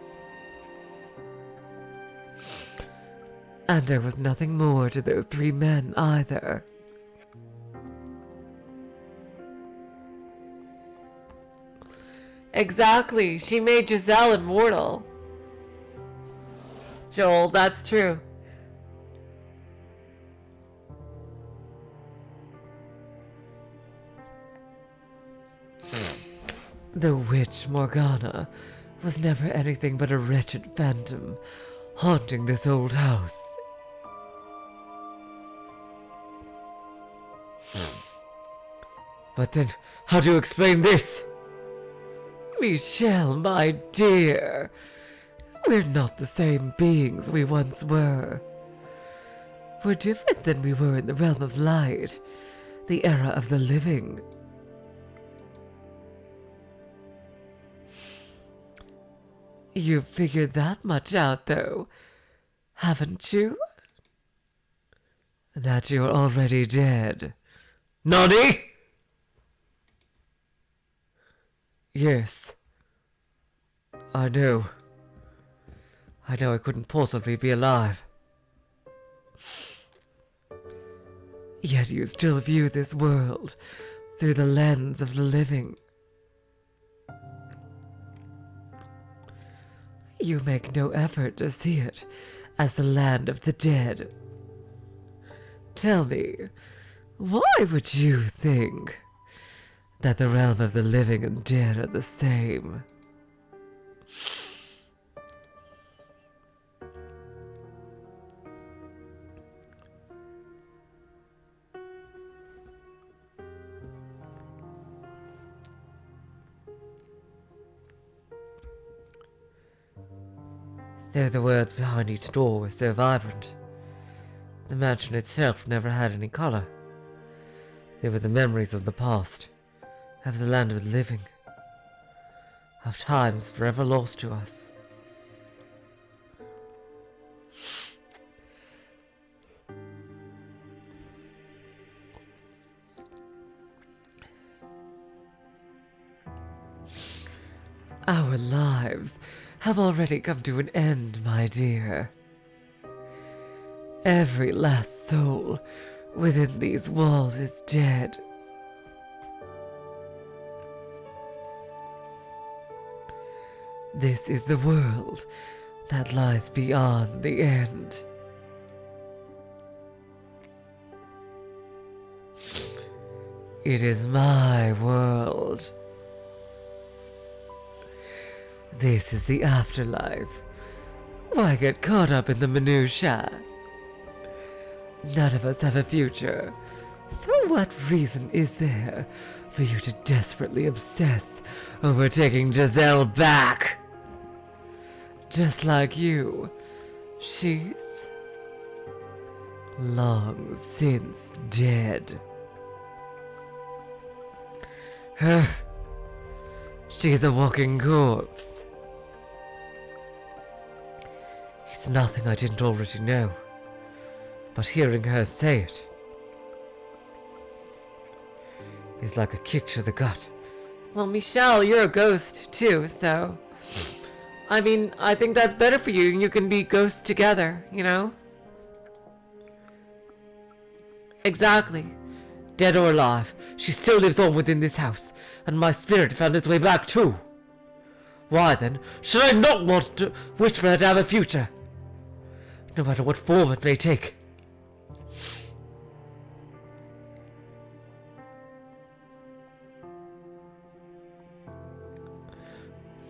And there was nothing more to those three men either. Exactly, she made Giselle immortal. Joel, that's true. The witch Morgana was never anything but a wretched phantom haunting this old house. But then, how do you explain this? Michel, my dear, We're not the same beings we once were. We're different than we were in the realm of light, the era of the living. You've figured that much out, though, haven't you? That you're already dead. Nani? Yes. I know. I couldn't possibly be alive. Yet you still view this world through the lens of the living. You make no effort to see it as the land of the dead. Tell me, why would you think that the realm of the living and dead are the same? Though the words behind each door were so vibrant, the mansion itself never had any color. They were the memories of the past, of the land of the living, of times forever lost to us. Our lives have already come to an end, my dear. Every last soul within these walls is dead. This is the world that lies beyond the end. It is my world. This is the afterlife. Why get caught up in the minutiae? None of us have a future. So what reason is there for you to desperately obsess over taking Giselle back? Just like you, she's long since dead. She's a walking corpse. It's nothing I didn't already know, but hearing her say it is like a kick to the gut. Well, Michel, you're a ghost too, so I mean, I think that's better for you. You can be ghosts together, you know? Exactly. Dead or alive, she still lives on within this house, and my spirit found its way back too. Why then should I not want to wish for her to have a future, no matter what form it may take?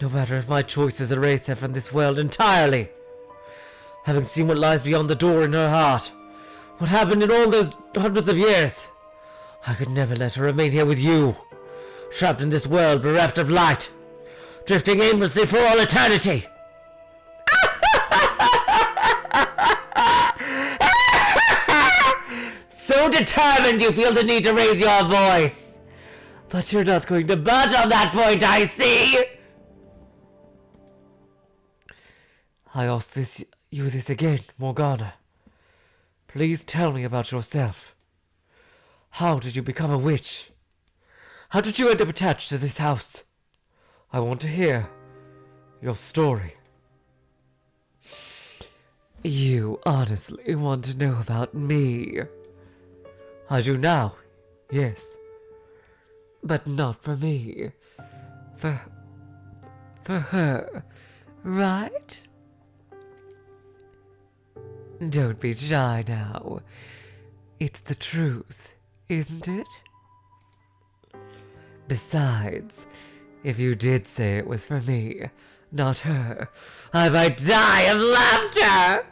No matter if my choices erase her from this world entirely. Having seen what lies beyond the door in her heart, what happened in all those hundreds of years, I could never let her remain here with you, trapped in this world bereft of light, drifting aimlessly for all eternity. So determined you feel the need to raise your voice. But you're not going to budge on that point, I see. I ask you this again, Morgana. Please tell me about yourself. How did you become a witch? How did you end up attached to this house? I want to hear your story. You honestly want to know about me? I do now, yes. But not for me. For her, right? Don't be shy now. It's the truth, isn't it? Besides, if you did say it was for me, not her, I might die of laughter!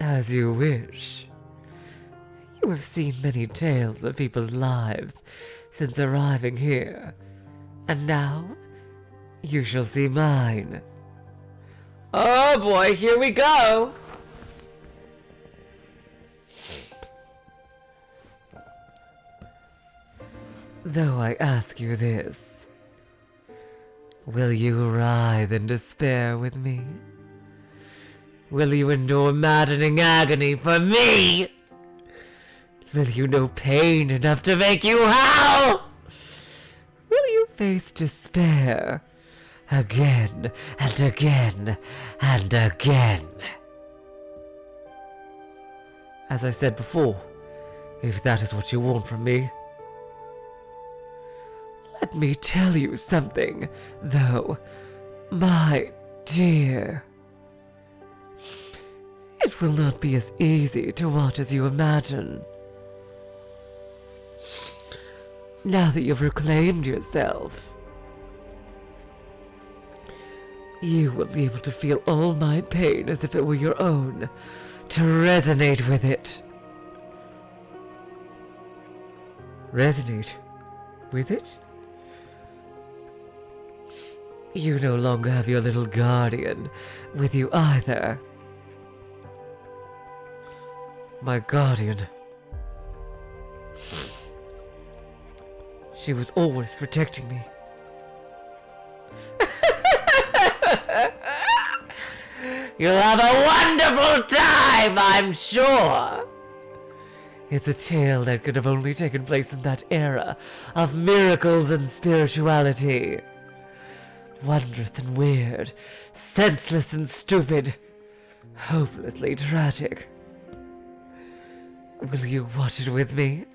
As you wish. You have seen many tales of people's lives since arriving here, and now you shall see mine. Oh boy, here we go! Though I ask you this, will you writhe in despair with me? Will you endure maddening agony for me? Will you know pain enough to make you howl? Will you face despair again and again and again? As I said before, if that is what you want from me, let me tell you something, though, my dear. It will not be as easy to watch as you imagine. Now that you've reclaimed yourself, you will be able to feel all my pain as if it were your own, to resonate with it. Resonate with it? You no longer have your little guardian with you either. My guardian. She was always protecting me. You'll have a wonderful time, I'm sure. It's a tale that could have only taken place in that era of miracles and spirituality. Wondrous and weird, senseless and stupid, hopelessly tragic. Will you watch it with me?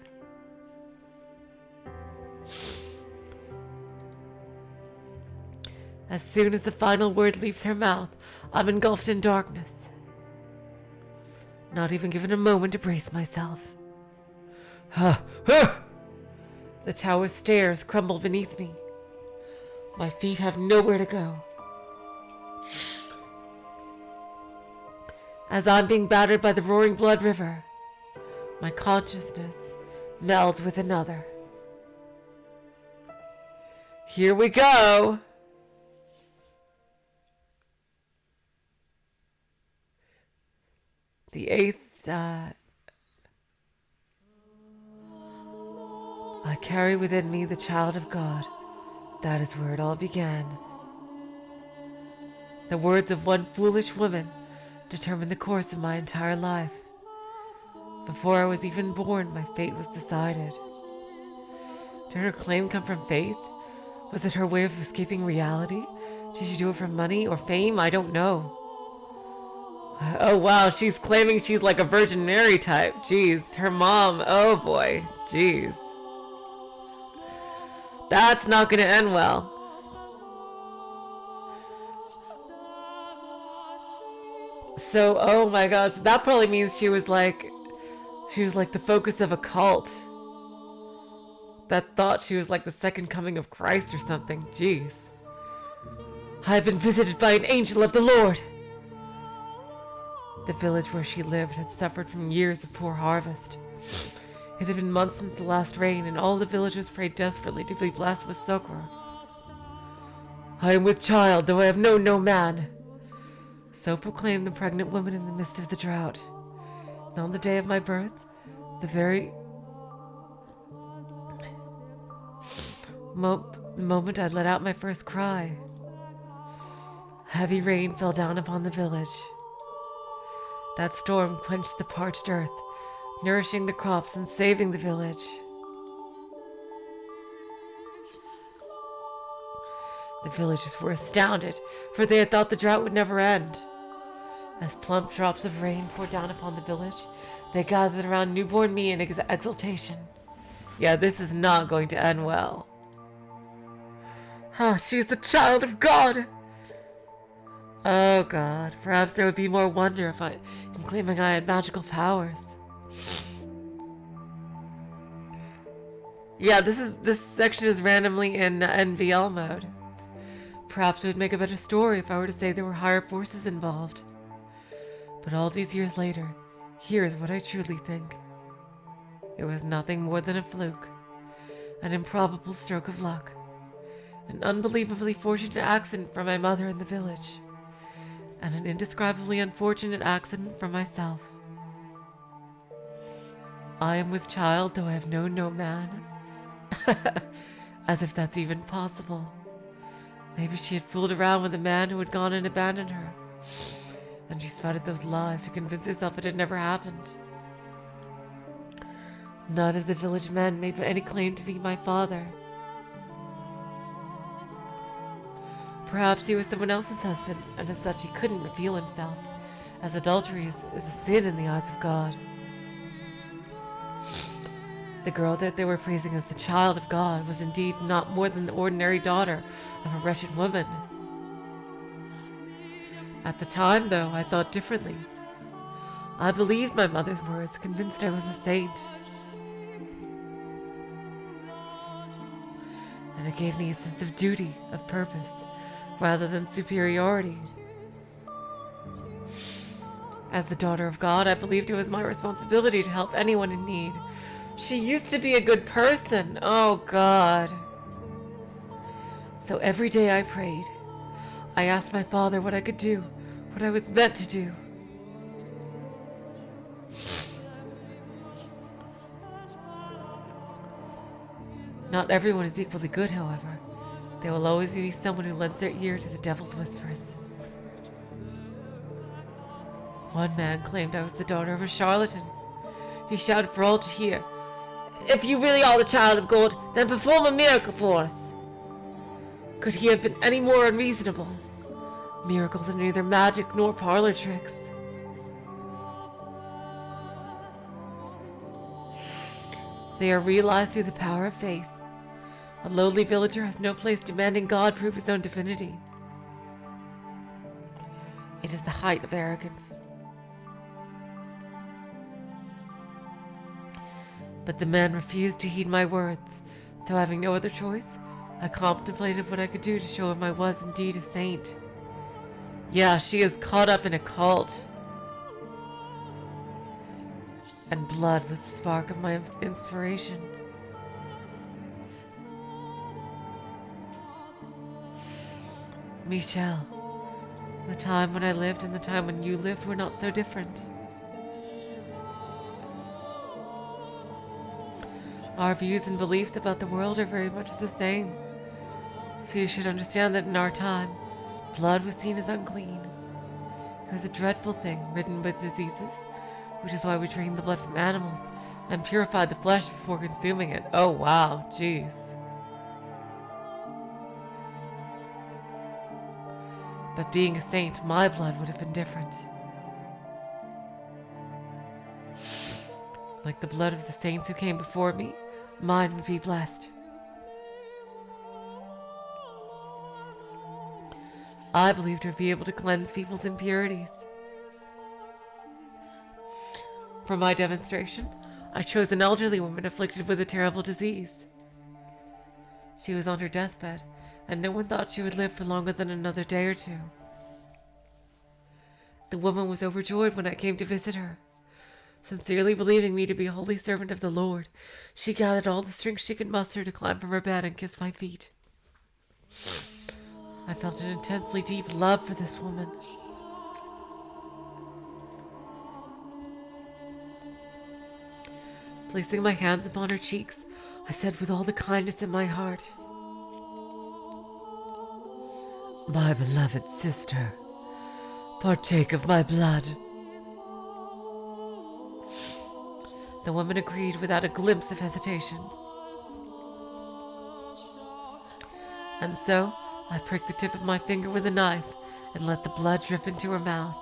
As soon as the final word leaves her mouth, I'm engulfed in darkness. Not even given a moment to brace myself. The tower stairs crumble beneath me. My feet have nowhere to go. As I'm being battered by the roaring blood river, my consciousness melds with another. Here we go! The eighth, I carry within me the child of God. That is where it all began. The words of one foolish woman determined the course of my entire life. Before I was even born, my fate was decided. Did her claim come from faith? Was it her way of escaping reality? Did she do it for money or fame? I don't know. Oh wow, she's claiming she's like a Virgin Mary type. Jeez, her mom, oh boy, jeez. That's not gonna end well. So, oh my god, so that probably means she was like the focus of a cult that thought she was like the second coming of Christ or something. Jeez. I've been visited by an angel of the Lord. The village where she lived had suffered from years of poor harvest. It had been months since the last rain, and all the villagers prayed desperately to be blessed with succor. I am with child, though I have known no man. So proclaimed the pregnant woman in the midst of the drought. And on the day of my birth, the very moment I let out my first cry, heavy rain fell down upon the village. That storm quenched the parched earth, nourishing the crops and saving the village. The villagers were astounded, for they had thought the drought would never end. As plump drops of rain poured down upon the village, they gathered around newborn me in exultation. Yeah, this is not going to end well. She's the child of God! Oh God, perhaps there would be more wonder in claiming I had magical powers. Yeah, this section is randomly in NVL mode. Perhaps it would make a better story if I were to say there were higher forces involved. But all these years later, here is what I truly think. It was nothing more than a fluke, an improbable stroke of luck. an unbelievably fortunate accident for my mother in the village, and an indescribably unfortunate accident for myself. I am with child, though I have known no man. As if that's even possible. Maybe she had fooled around with a man who had gone and abandoned her, and she spouted those lies to convince herself it had never happened. None of the village men made any claim to be my father. Perhaps he was someone else's husband, and as such he couldn't reveal himself, as adultery is a sin in the eyes of God. The girl that they were praising as the child of God was indeed not more than the ordinary daughter of a wretched woman. At the time, though, I thought differently. I believed my mother's words, convinced I was a saint. And it gave me a sense of duty, of purpose, rather than superiority. As the daughter of God, I believed it was my responsibility to help anyone in need. She used to be a good person. Oh, God. So every day I prayed. I asked my father what I could do, what I was meant to do. Not everyone is equally good, however. There will always be someone who lends their ear to the devil's whispers. One man claimed I was the daughter of a charlatan. He shouted for all to hear, "If you really are the child of God, then perform a miracle for us." Could he have been any more unreasonable? Miracles are neither magic nor parlor tricks. They are realized through the power of faith. A lowly villager has no place demanding God prove his own divinity. It is the height of arrogance. But the man refused to heed my words, so having no other choice, I contemplated what I could do to show him I was indeed a saint. Yeah, she is caught up in a cult. And blood was the spark of my inspiration. Michel, the time when I lived and the time when you lived were not so different. Our views and beliefs about the world are very much the same. So you should understand that in our time, blood was seen as unclean. It was a dreadful thing, ridden with diseases, which is why we drained the blood from animals and purified the flesh before consuming it. Oh wow, jeez. But being a saint, my blood would have been different. Like the blood of the saints who came before me, mine would be blessed. I believed her to be able to cleanse people's impurities. For my demonstration, I chose an elderly woman afflicted with a terrible disease. She was on her deathbed, and no one thought she would live for longer than another day or two. The woman was overjoyed when I came to visit her. Sincerely believing me to be a holy servant of the Lord, she gathered all the strength she could muster to climb from her bed and kiss my feet. I felt an intensely deep love for this woman. Placing my hands upon her cheeks, I said with all the kindness in my heart, "My beloved sister, partake of my blood." The woman agreed without a glimpse of hesitation. And so, I pricked the tip of my finger with a knife and let the blood drip into her mouth.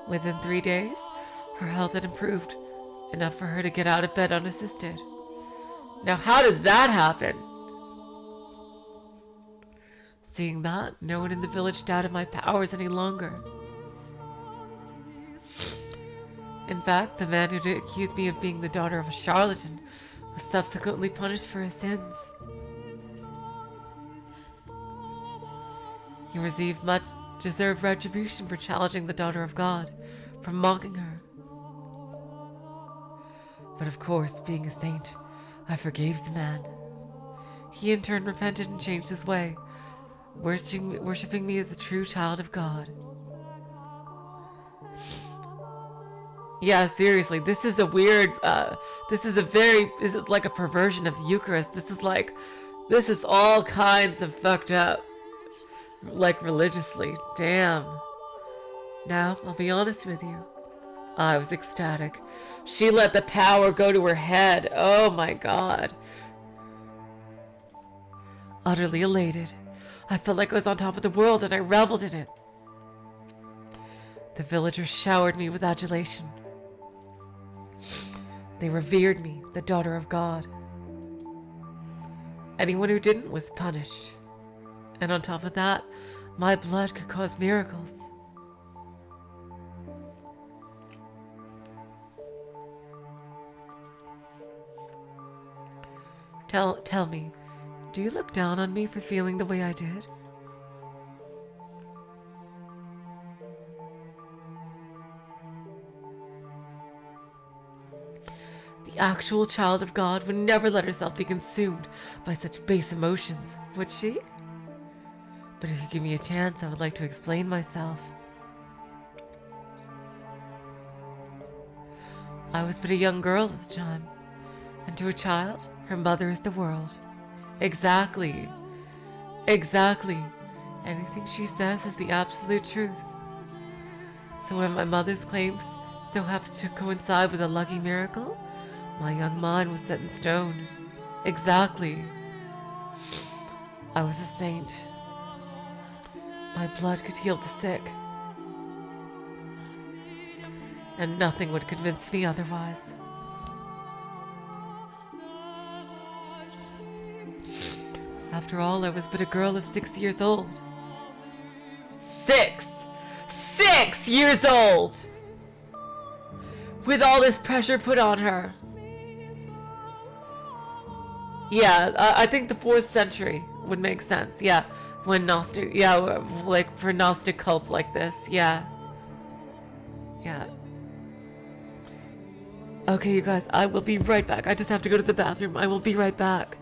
Within 3 days, her health had improved enough for her to get out of bed unassisted. Now, how did that happen? Seeing that, no one in the village doubted my powers any longer. In fact, the man who accused me of being the daughter of a charlatan was subsequently punished for his sins. He received much deserved retribution for challenging the daughter of God, for mocking her. But of course, being a saint, I forgave the man. He in turn repented and changed his way, worshipping me as a true child of God. Yeah, seriously, this is a weird, this is like a perversion of the Eucharist. This is all kinds of fucked up, like religiously. Damn. Now, I'll be honest with you. I was ecstatic. She let the power go to her head. Oh my god. Utterly elated. I felt like I was on top of the world and I reveled in it. The villagers showered me with adulation. They revered me, the daughter of God. Anyone who didn't was punished. And on top of that, my blood could cause miracles. Tell me, do you look down on me for feeling the way I did? The actual child of God would never let herself be consumed by such base emotions, would she? But if you give me a chance, I would like to explain myself. I was but a young girl at the time, and to a child, her mother is the world. Exactly. Exactly. Anything she says is the absolute truth. So when my mother's claims so happened to coincide with a lucky miracle, my young mind was set in stone. Exactly. I was a saint. My blood could heal the sick. And nothing would convince me otherwise. After all, I was but a girl of 6 years old. 6! 6 years old! With all this pressure put on her. Yeah, I think the 4th century would make sense. Yeah, when Gnostic, yeah, like for Gnostic cults like this. Yeah. Yeah. Okay, you guys, I will be right back. I just have to go to the bathroom. I will be right back.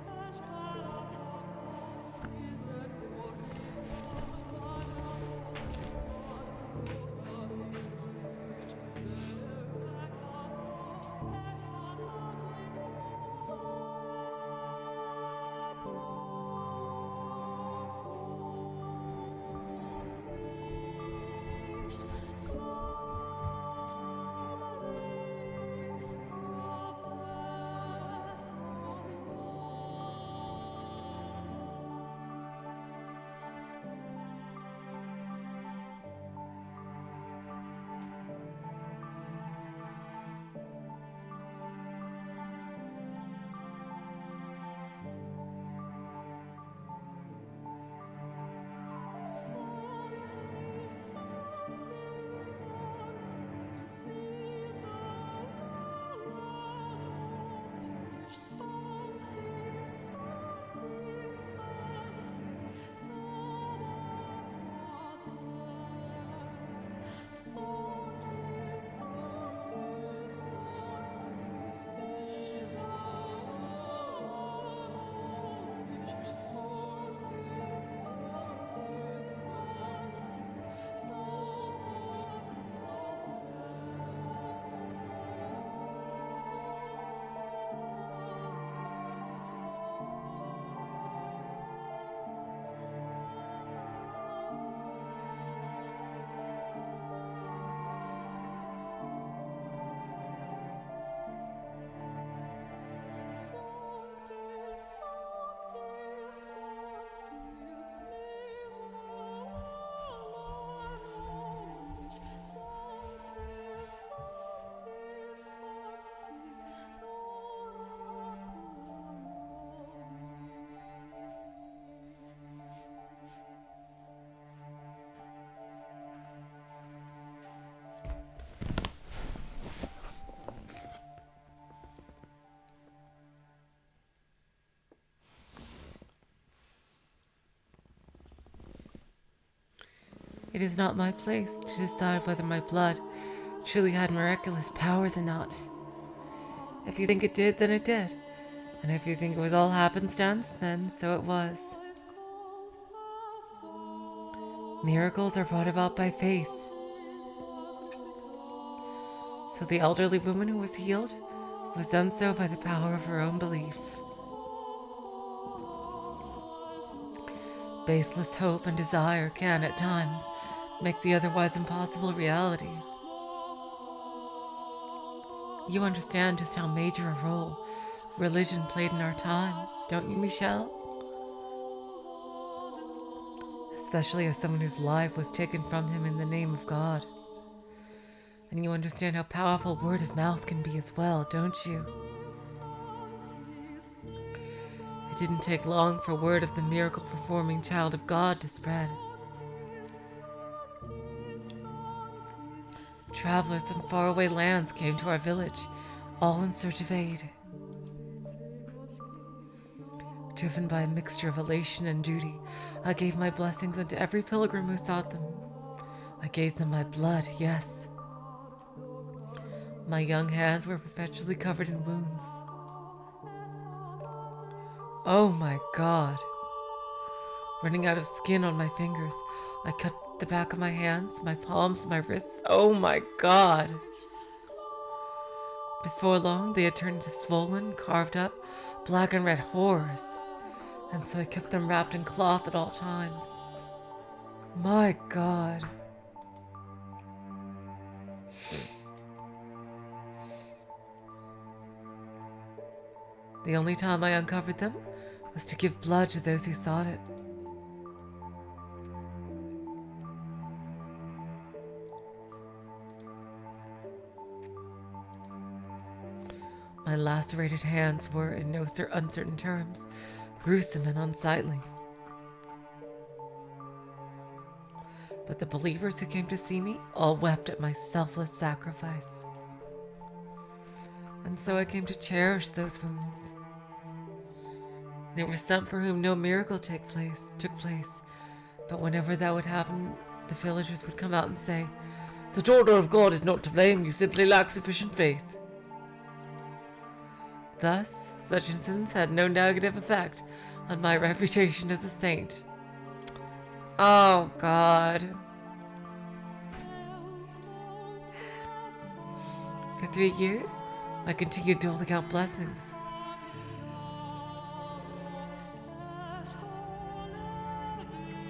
It is not my place to decide whether my blood truly had miraculous powers or not. If you think it did, then it did. And if you think it was all happenstance, then so it was. Miracles are brought about by faith. So the elderly woman who was healed was done so by the power of her own belief. Baseless hope and desire can, at times, make the otherwise impossible reality. You understand just how major a role religion played in our time, don't you, Michel? Especially as someone whose life was taken from him in the name of God. And you understand how powerful word of mouth can be as well, don't you? It didn't take long for word of the miracle-performing child of God to spread. Travelers from faraway lands came to our village, all in search of aid. Driven by a mixture of elation and duty, I gave my blessings unto every pilgrim who sought them. I gave them my blood, yes. My young hands were perpetually covered in wounds. Oh my God! Running out of skin on my fingers, I cut the back of my hands, my palms, my wrists. Oh my God! Before long, they had turned into swollen, carved up, black and red horrors, and so I kept them wrapped in cloth at all times. My God! The only time I uncovered them was to give blood to those who sought it. My lacerated hands were, in no uncertain terms, gruesome and unsightly. But the believers who came to see me all wept at my selfless sacrifice. And so I came to cherish those wounds. There were some for whom no miracle took place, but whenever that would happen, the villagers would come out and say, "The daughter of God is not to blame, you simply lack sufficient faith." Thus, such incidents had no negative effect on my reputation as a saint. Oh, God. For 3 years, I continued doling out blessings.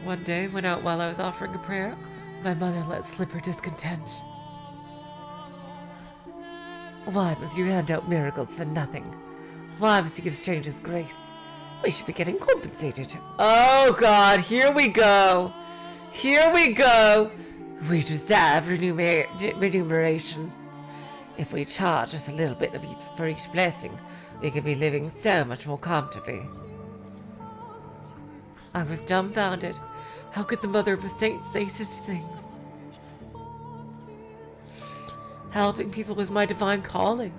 One day, while I was offering a prayer, my mother let slip her discontent. "Why must you hand out miracles for nothing? Why must you give strangers grace? We should be getting compensated." Oh, God, here we go. Here we go. We deserve remuneration. If we charge us a little bit for each blessing, we could be living so much more comfortably. I was dumbfounded. How could the mother of a saint say such things? Helping people was my divine calling,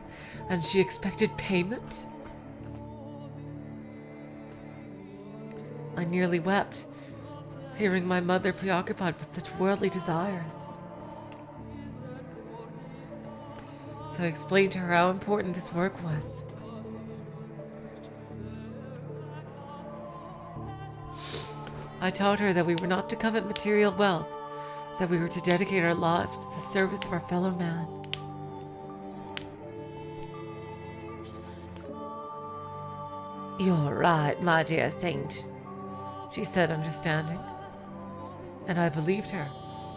and she expected payment? I nearly wept, hearing my mother preoccupied with such worldly desires. So I explained to her how important this work was. I taught her that we were not to covet material wealth, that we were to dedicate our lives to the service of our fellow man. "You're right, my dear saint," she said, understanding. And I believed her.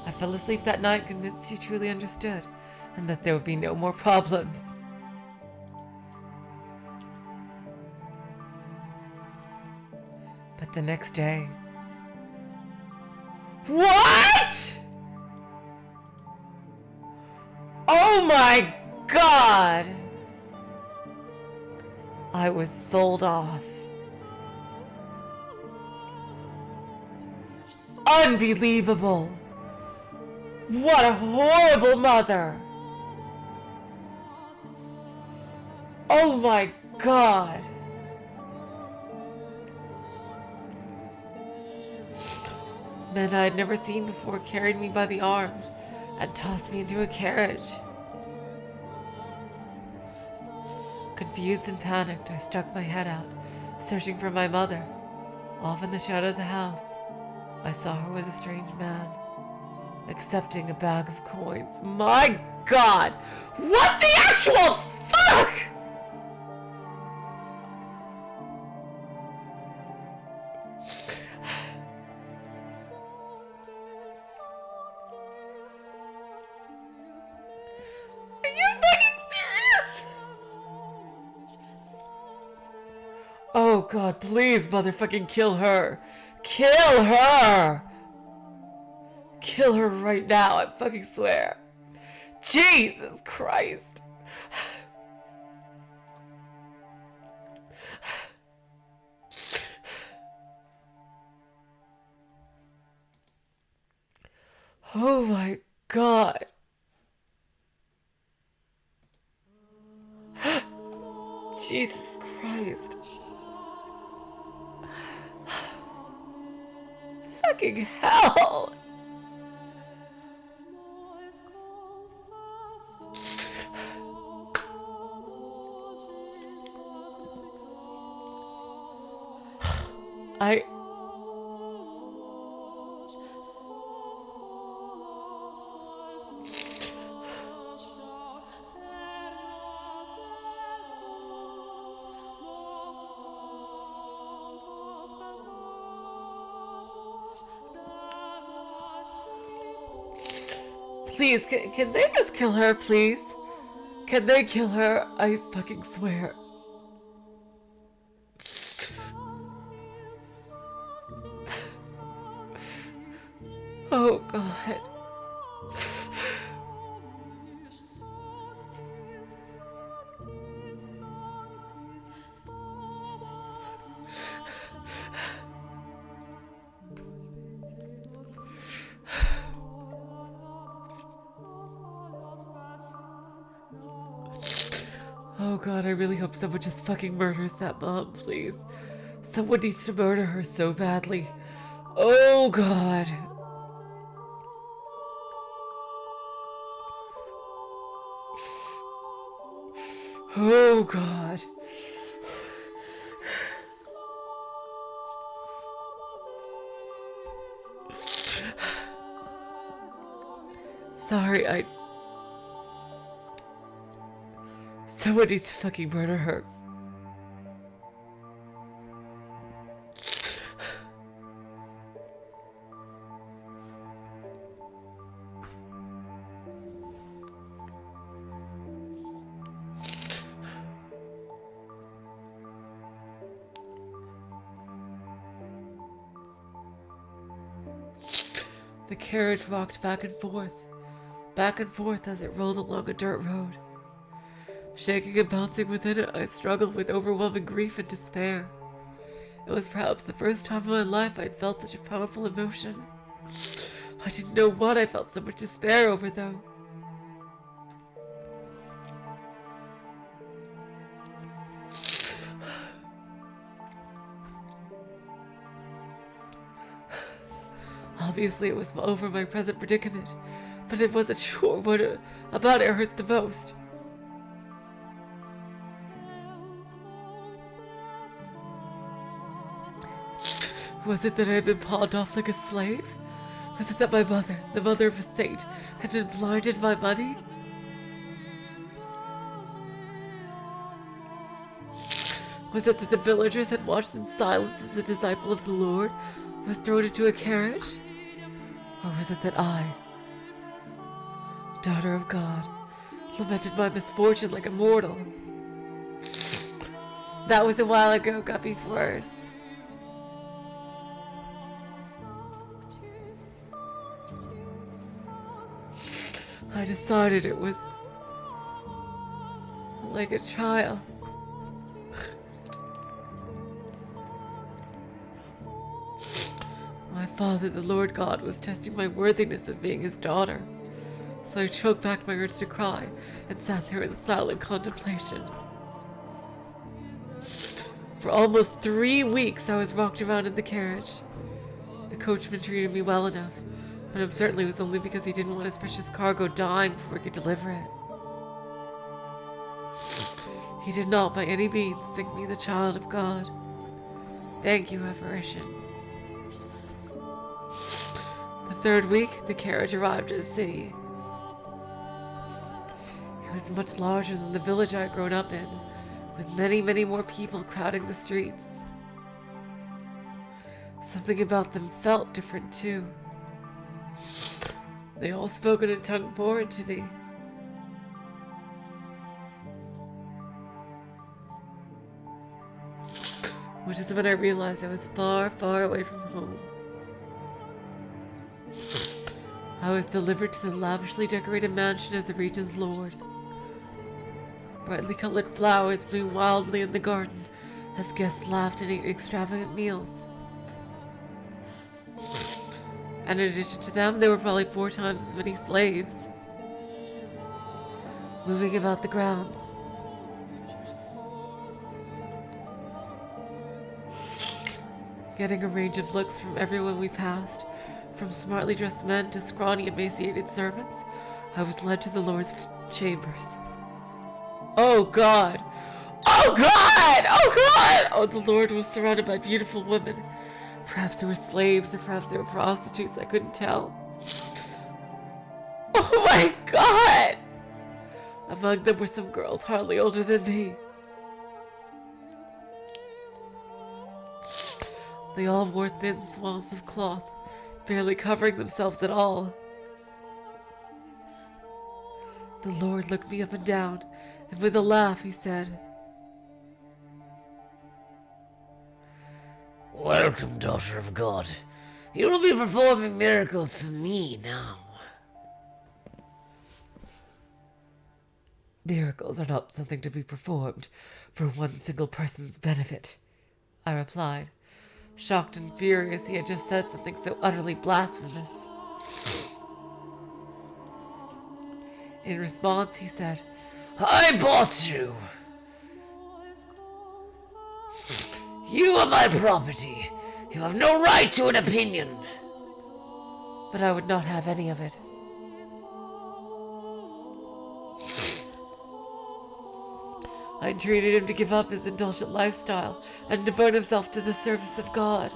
I fell asleep that night convinced she truly understood, and that there would be no more problems. But the next day... What?! Oh my God! I was sold off. Unbelievable! What a horrible mother! Oh my God! Men I had never seen before carried me by the arms and tossed me into a carriage. Confused and panicked, I stuck my head out, searching for my mother. Off in the shadow of the house, I saw her with a strange man, accepting a bag of coins. My God! What the actual fuck?! Are you fucking serious? Oh God, please motherfucking kill her. Kill her! Kill her right now, I fucking swear. Jesus Christ. Oh my God. Jesus Christ. Fucking hell. I... Please, can they just kill her, please? Can they kill her? I fucking swear. Oh God. Oh God, I really hope someone just fucking murders that mom, please. Someone needs to murder her so badly. Oh God. Oh God. Sorry, someone needs to fucking murder her. The carriage rocked back and forth as it rolled along a dirt road. Shaking and bouncing within it, I struggled with overwhelming grief and despair. It was perhaps the first time in my life I'd felt such a powerful emotion. I didn't know what I felt so much despair over, though. Obviously, it was over my present predicament, but I wasn't sure what about it hurt the most. Was it that I had been pawned off like a slave? Was it that my mother, the mother of a saint, had been blinded by money? Was it that the villagers had watched in silence as a disciple of the Lord was thrown into a carriage? Or was it that I, daughter of God, lamented my misfortune like a mortal? That was a while ago, Guppy Force. I decided it was like a child. My father, the Lord God, was testing my worthiness of being his daughter. So I choked back my urge to cry and sat there in silent contemplation. For almost 3 weeks I was rocked around in the carriage. The coachman treated me well enough, but I'm certain it was only because he didn't want his precious cargo dying before he could deliver it. He did not by any means think me the child of God. Thank you, apparition. The third week, the carriage arrived at the city. It was much larger than the village I had grown up in, with many, many more people crowding the streets. Something about them felt different too. They all spoke in a tongue foreign to me. Which is when I realized I was far, far away from home. I was delivered to the lavishly decorated mansion of the region's lord. Brightly colored flowers blew wildly in the garden as guests laughed and ate extravagant meals. And in addition to them, there were probably 4 times as many slaves moving about the grounds. Getting a range of looks from everyone we passed, from smartly dressed men to scrawny, emaciated servants, I was led to the Lord's chambers. Oh God! Oh God! Oh God! Oh, the Lord was surrounded by beautiful women. Perhaps they were slaves, or perhaps they were prostitutes, I couldn't tell. Oh my God! Among them were some girls hardly older than me. They all wore thin swathes of cloth, barely covering themselves at all. The Lord looked me up and down, and with a laugh he said, Welcome, daughter of God. You will be performing miracles for me now. Miracles are not something to be performed for one single person's benefit, I replied, shocked and furious he had just said something so utterly blasphemous. In response, he said, I bought you. You are my property. You have no right to an opinion. But I would not have any of it. I entreated him to give up his indulgent lifestyle and devote himself to the service of God.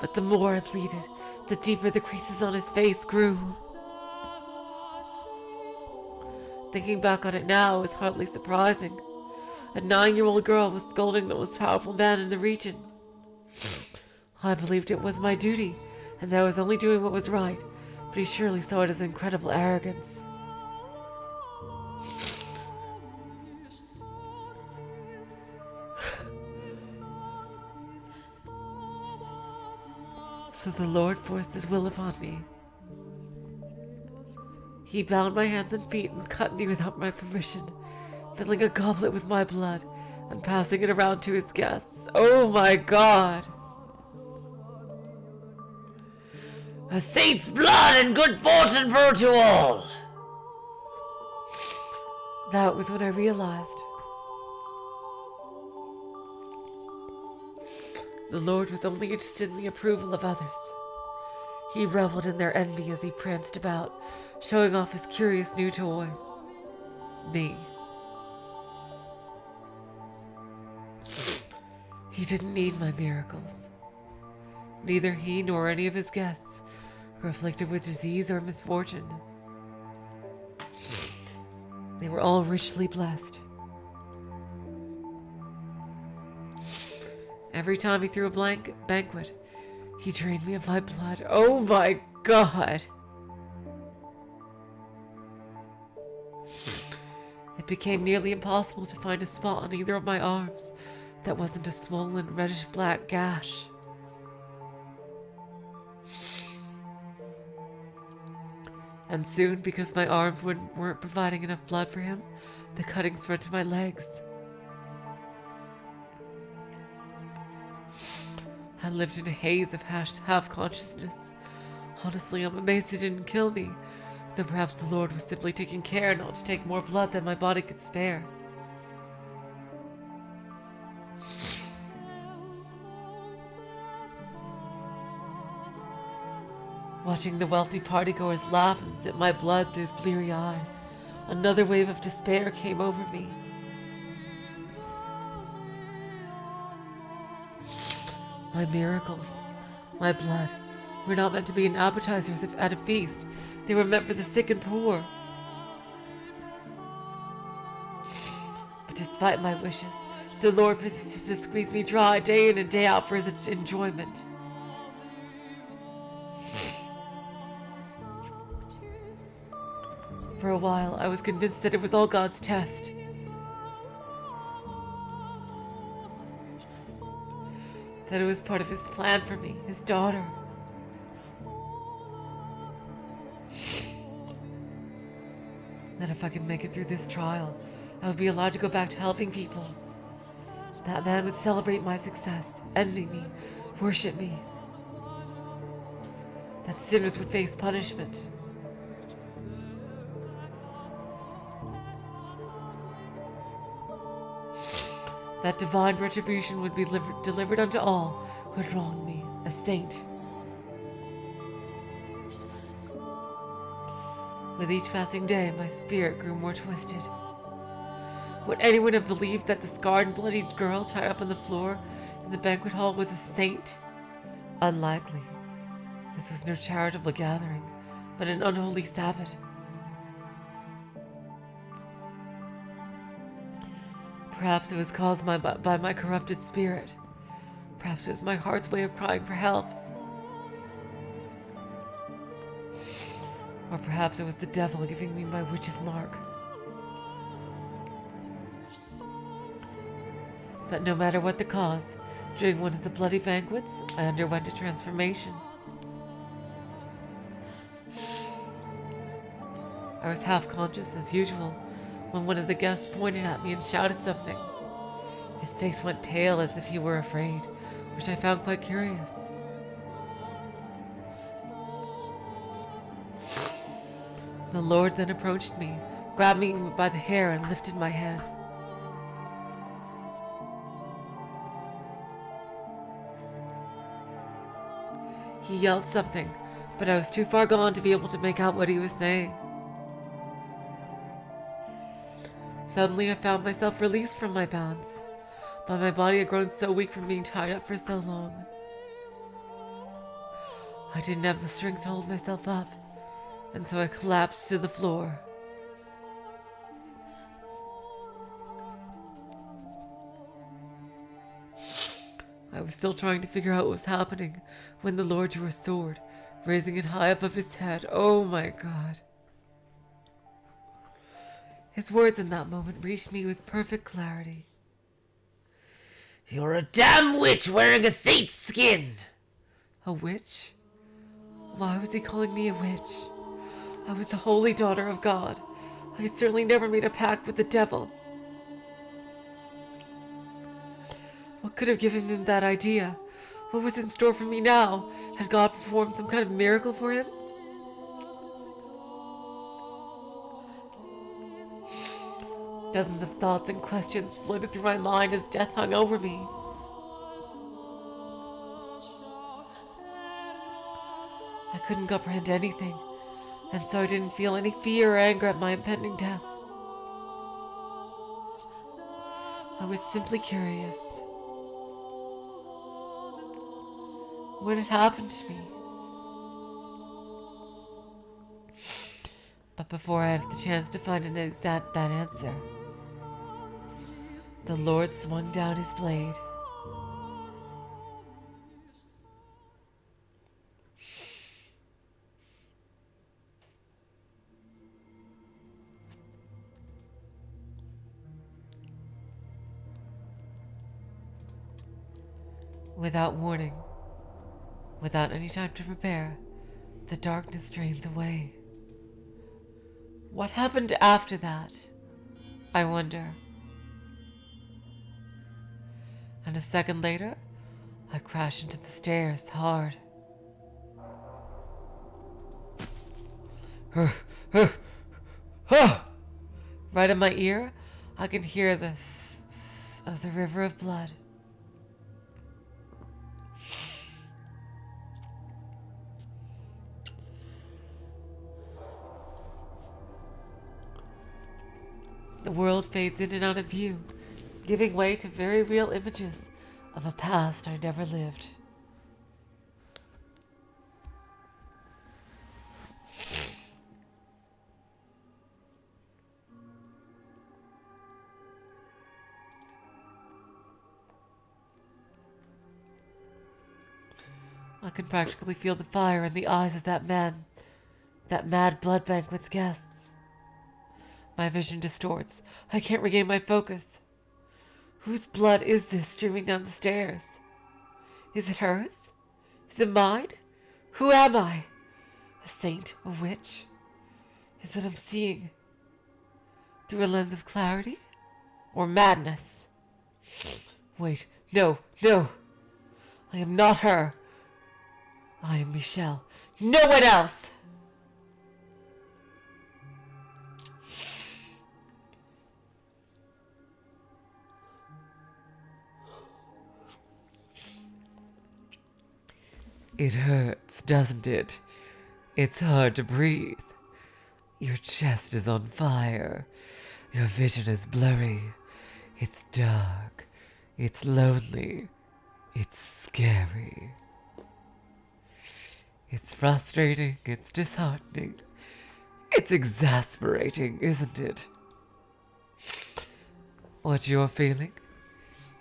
But the more I pleaded, the deeper the creases on his face grew. Thinking back on it now is hardly surprising. A 9-year-old girl was scolding the most powerful man in the region. I believed it was my duty, and that I was only doing what was right, but he surely saw it as incredible arrogance. So the Lord forced his will upon me. He bound my hands and feet and cut me without my permission, filling a goblet with my blood and passing it around to his guests. Oh my God! A saint's blood and good fortune for to all. That was when I realized the Lord was only interested in the approval of others. He reveled in their envy as he pranced about, showing off his curious new toy, me. He didn't need my miracles. Neither he nor any of his guests were afflicted with disease or misfortune. They were all richly blessed. Every time he threw a banquet, he drained me of my blood. Oh my God! It became nearly impossible to find a spot on either of my arms that wasn't a swollen reddish-black gash. And soon, because my arms weren't providing enough blood for him, the cuttings spread to my legs. I lived in a haze of half-consciousness. Honestly, I'm amazed it didn't kill me, though perhaps the Lord was simply taking care not to take more blood than my body could spare. Watching the wealthy partygoers laugh and sip my blood through bleary eyes, Another wave of despair came over me. My miracles, my blood, were not meant to be an appetizer at a feast. They were meant for the sick and poor. But despite my wishes, the Lord persisted to squeeze me dry day in and day out for his enjoyment. For a while, I was convinced that it was all God's test. That it was part of his plan for me, his daughter. That if I could make it through this trial, I would be allowed to go back to helping people. That man would celebrate my success, envy me, worship me. That sinners would face punishment. That divine retribution would be delivered unto all who had wronged me, a saint. With each passing day, my spirit grew more twisted. Would anyone have believed that the scarred and bloodied girl tied up on the floor in the banquet hall was a saint? Unlikely. This was no charitable gathering, but an unholy Sabbath. Perhaps it was caused by my corrupted spirit. Perhaps it was my heart's way of crying for help. Or perhaps it was the devil giving me my witch's mark. But no matter what the cause, during one of the bloody banquets, I underwent a transformation. I was half-conscious, as usual, when one of the guests pointed at me and shouted something. His face went pale as if he were afraid, which I found quite curious. The Lord then approached me, grabbed me by the hair, and lifted my head. He yelled something, but I was too far gone to be able to make out what he was saying. Suddenly I found myself released from my bonds, but my body had grown so weak from being tied up for so long. I didn't have the strength to hold myself up, and so I collapsed to the floor. I was still trying to figure out what was happening when the Lord drew a sword, raising it high above his head. Oh my God. His words in that moment reached me with perfect clarity. You're a damn witch wearing a saint's skin! A witch? Why was he calling me a witch? I was the holy daughter of God. I had certainly never made a pact with the devil. What could have given him that idea? What was in store for me now? Had God performed some kind of miracle for him? Dozens of thoughts and questions floated through my mind as death hung over me. I couldn't comprehend anything, and so I didn't feel any fear or anger at my impending death. I was simply curious. What had happened to me? But before I had the chance to find that answer, the Lord swung down his blade. Without warning, without any time to prepare, the darkness drains away. What happened after that? I wonder. And a second later, I crashed into the stairs hard. Right in my ear, I can hear the s of the river of blood. The world fades in and out of view, giving way to very real images of a past I never lived. I can practically feel the fire in the eyes of that man, that mad blood banquet's guests. My vision distorts. I can't regain my focus. Whose blood is this streaming down the stairs? Is it hers? Is it mine? Who am I? A saint? A witch? Is what I'm seeing through a lens of clarity? Or madness? Wait, no, no. I am not her. I am Michel. No one else! It hurts, doesn't it? It's hard to breathe. Your chest is on fire. Your vision is blurry. It's dark. It's lonely. It's scary. It's frustrating. It's disheartening. It's exasperating, isn't it? What you're feeling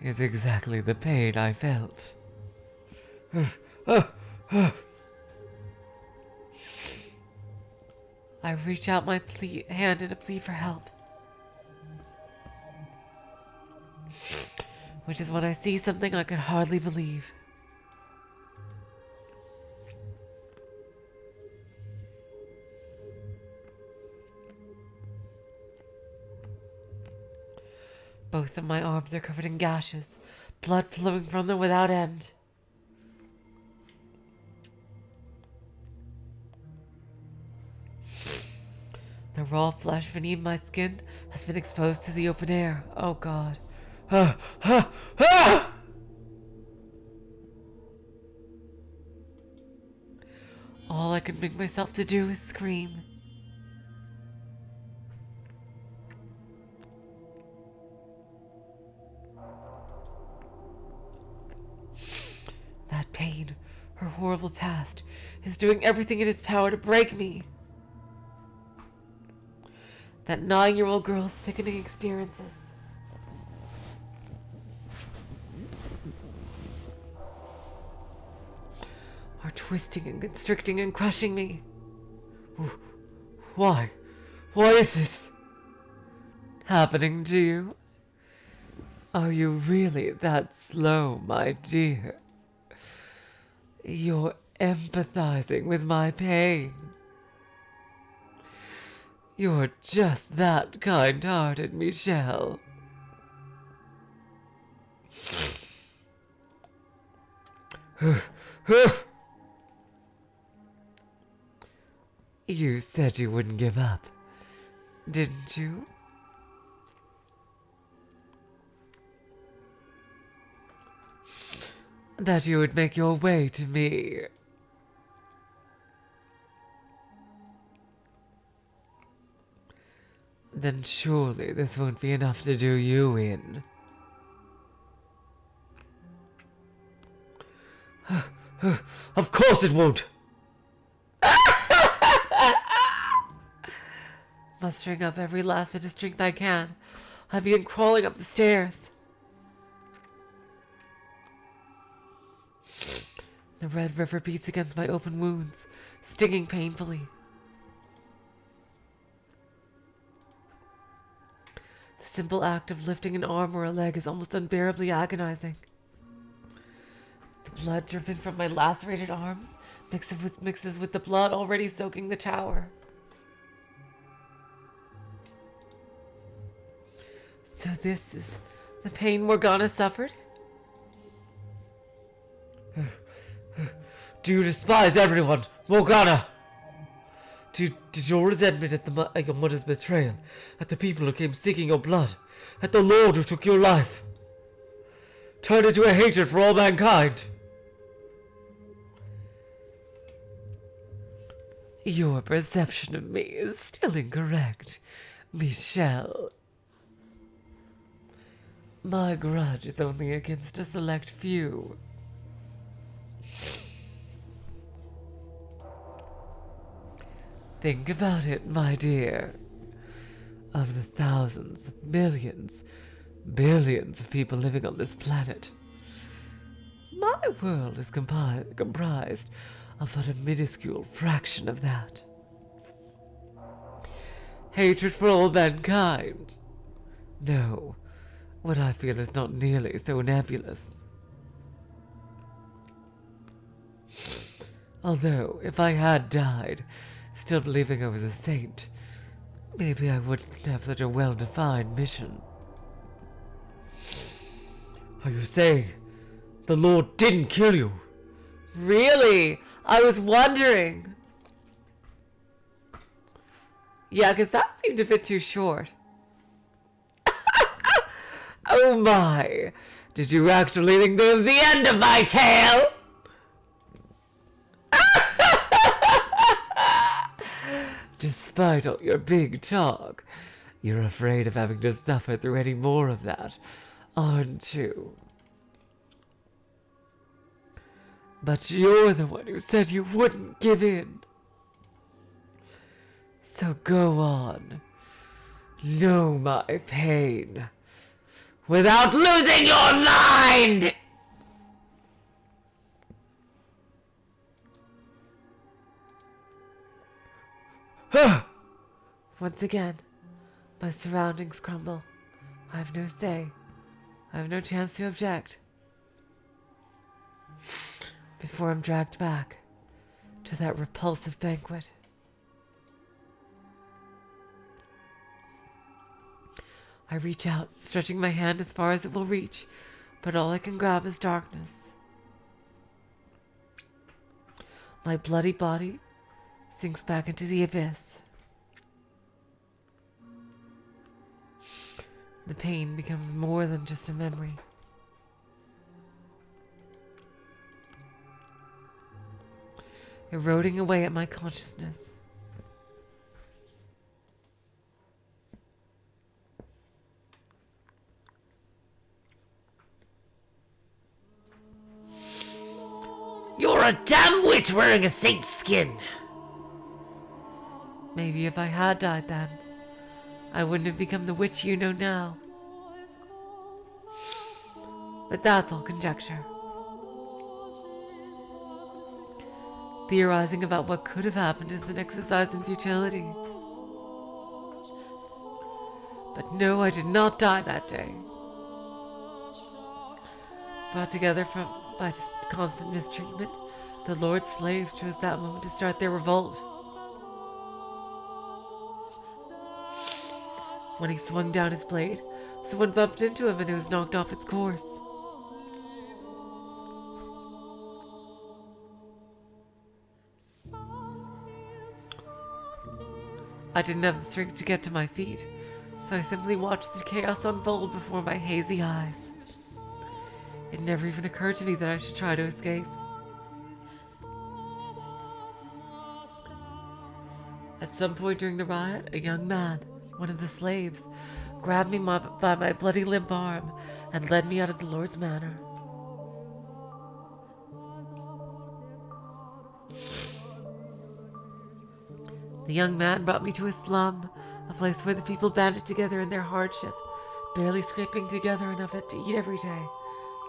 is exactly the pain I felt. I reach out my hand in a plea for help. Which is when I see something I can hardly believe. Both of my arms are covered in gashes, blood flowing from them without end. The raw flesh beneath my skin has been exposed to the open air. Oh God. All I can bring myself to do is scream. That pain, her horrible past, is doing everything in its power to break me. That 9-year-old girl's sickening experiences. Are twisting and constricting and crushing me. Why? Why is this happening to you? Are you really that slow, my dear? You're empathizing with my pain. You're just that kind-hearted, Michel. You said you wouldn't give up, didn't you? That you would make your way to me. Then surely this won't be enough to do you in. Of course it won't! Mustering up every last bit of strength I can, I begin crawling up the stairs. The red river beats against my open wounds, stinging painfully. The simple act of lifting an arm or a leg is almost unbearably agonizing. The blood dripping from my lacerated arms mixes with the blood already soaking the tower. So this is the pain Morgana suffered? Do you despise everyone, Morgana? Did your resentment at your mother's betrayal, at the people who came seeking your blood, at the Lord who took your life, turn into a hatred for all mankind? Your perception of me is still incorrect, Michel. My grudge is only against a select few. Think about it, my dear. Of the thousands, millions, billions of people living on this planet, my world is comprised of but a minuscule fraction of that. Hatred for all mankind. No, what I feel is not nearly so nebulous. Although, if I had died, still believing I was a saint, maybe I wouldn't have such a well-defined mission. Are you saying the Lord didn't kill you? Really? I was wondering. Yeah, because that seemed a bit too short. Oh my! Did you actually think that was the end of my tale? Despite all your big talk, you're afraid of having to suffer through any more of that, aren't you? But you're the one who said you wouldn't give in. So go on. Know my pain. Without losing your mind! Once again, my surroundings crumble. I have no say. I have no chance to object. Before I'm dragged back to that repulsive banquet. I reach out, stretching my hand as far as it will reach, but all I can grab is darkness. My bloody body sinks back into the abyss. The pain becomes more than just a memory. Eroding away at my consciousness. You're a damn witch wearing a saint's skin! Maybe if I had died then, I wouldn't have become the witch you know now. But that's all conjecture. Theorizing about what could have happened is an exercise in futility. But no, I did not die that day. Brought together by constant mistreatment, the Lord's slaves chose that moment to start their revolt. When he swung down his blade, someone bumped into him and it was knocked off its course. I didn't have the strength to get to my feet, so I simply watched the chaos unfold before my hazy eyes. It never even occurred to me that I should try to escape. At some point during the riot, a young man, one of the slaves, grabbed me by my bloody limp arm and led me out of the Lord's manor. The young man brought me to a slum, a place where the people banded together in their hardship, barely scraping together enough to eat every day,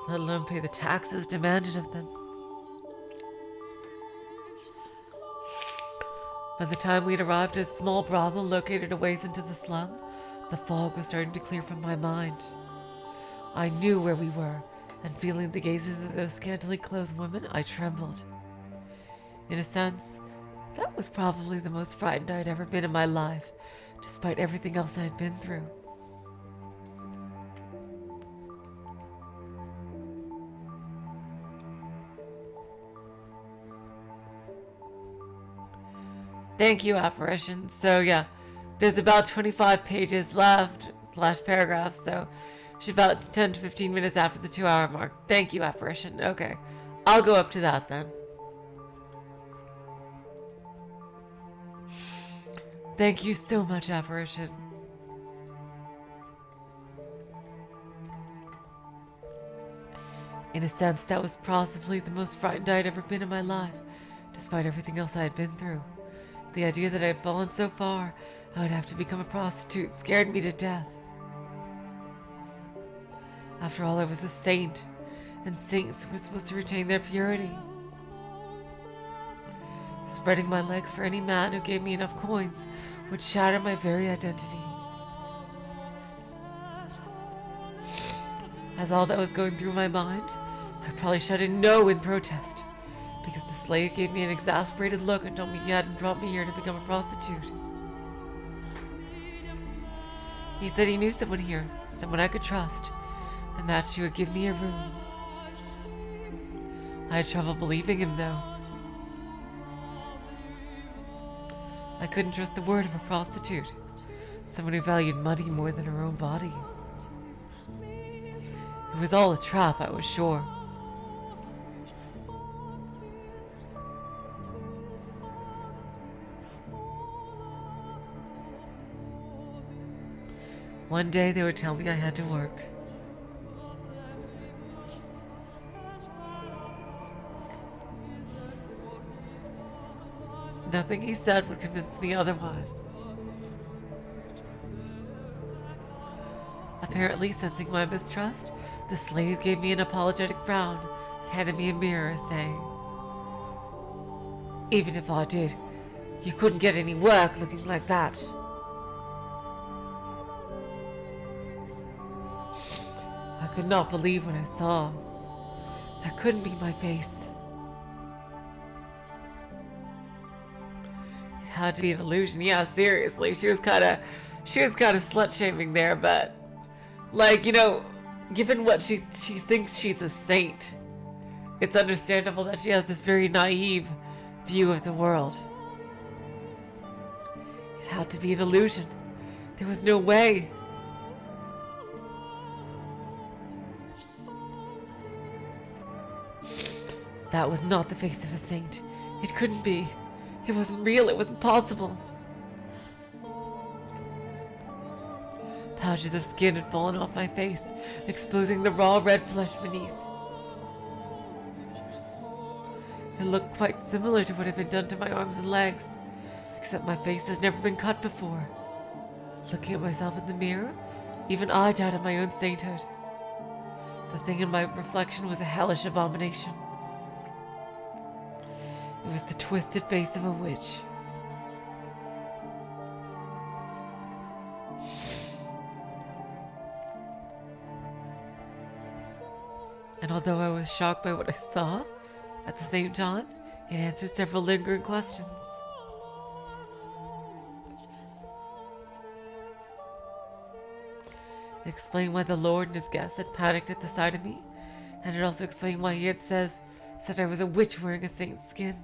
let alone pay the taxes demanded of them. By the time we had arrived at a small brothel located a ways into the slum, the fog was starting to clear from my mind. I knew where we were, and feeling the gazes of those scantily clothed women, I trembled. In a sense, that was probably the most frightened I had ever been in my life, despite everything else I had been through. Thank you, apparition. So yeah, there's about 25 pages left, / paragraphs, so she's about 10 to 15 minutes after the 2-hour mark. Thank you, apparition. Okay, I'll go up to that then. Thank you so much, apparition. In a sense, that was possibly the most frightened I had ever been in my life, despite everything else I had been through. The idea that I had fallen so far, I would have to become a prostitute, scared me to death. After all, I was a saint, and saints were supposed to retain their purity. Spreading my legs for any man who gave me enough coins would shatter my very identity. As all that was going through my mind, I probably shouted no in protest, because the slave gave me an exasperated look and told me he hadn't brought me here to become a prostitute. He said he knew someone here, someone I could trust, and that she would give me a room. I had trouble believing him, though. I couldn't trust the word of a prostitute, someone who valued money more than her own body. It was all a trap, I was sure. One day they would tell me I had to work. Nothing he said would convince me otherwise. Apparently, sensing my mistrust, the slave gave me an apologetic frown and handed me a mirror, saying, "Even if I did, you couldn't get any work looking like that." I could not believe what I saw. That couldn't be my face. It had to be an illusion. Yeah, seriously, she was kind of slut-shaming there, but like, given what she thinks she's a saint, it's understandable that she has this very naive view of the world. It had to be an illusion. There was no way. That was not the face of a saint. It couldn't be. It wasn't real. It wasn't possible. Patches of skin had fallen off my face, exposing the raw red flesh beneath. It looked quite similar to what had been done to my arms and legs, except my face has never been cut before. Looking at myself in the mirror, even I doubted my own sainthood. The thing in my reflection was a hellish abomination. It was the twisted face of a witch. And although I was shocked by what I saw, at the same time, it answered several lingering questions. It explained why the Lord and his guests had panicked at the sight of me, and it also explained why he had said I was a witch wearing a saint's skin.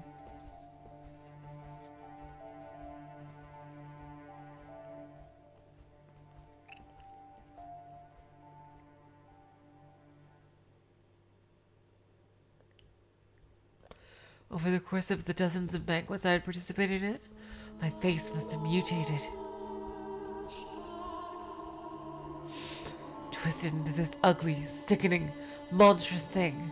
Over the course of the dozens of banquets I had participated in, my face must have mutated. Twisted into this ugly, sickening, monstrous thing.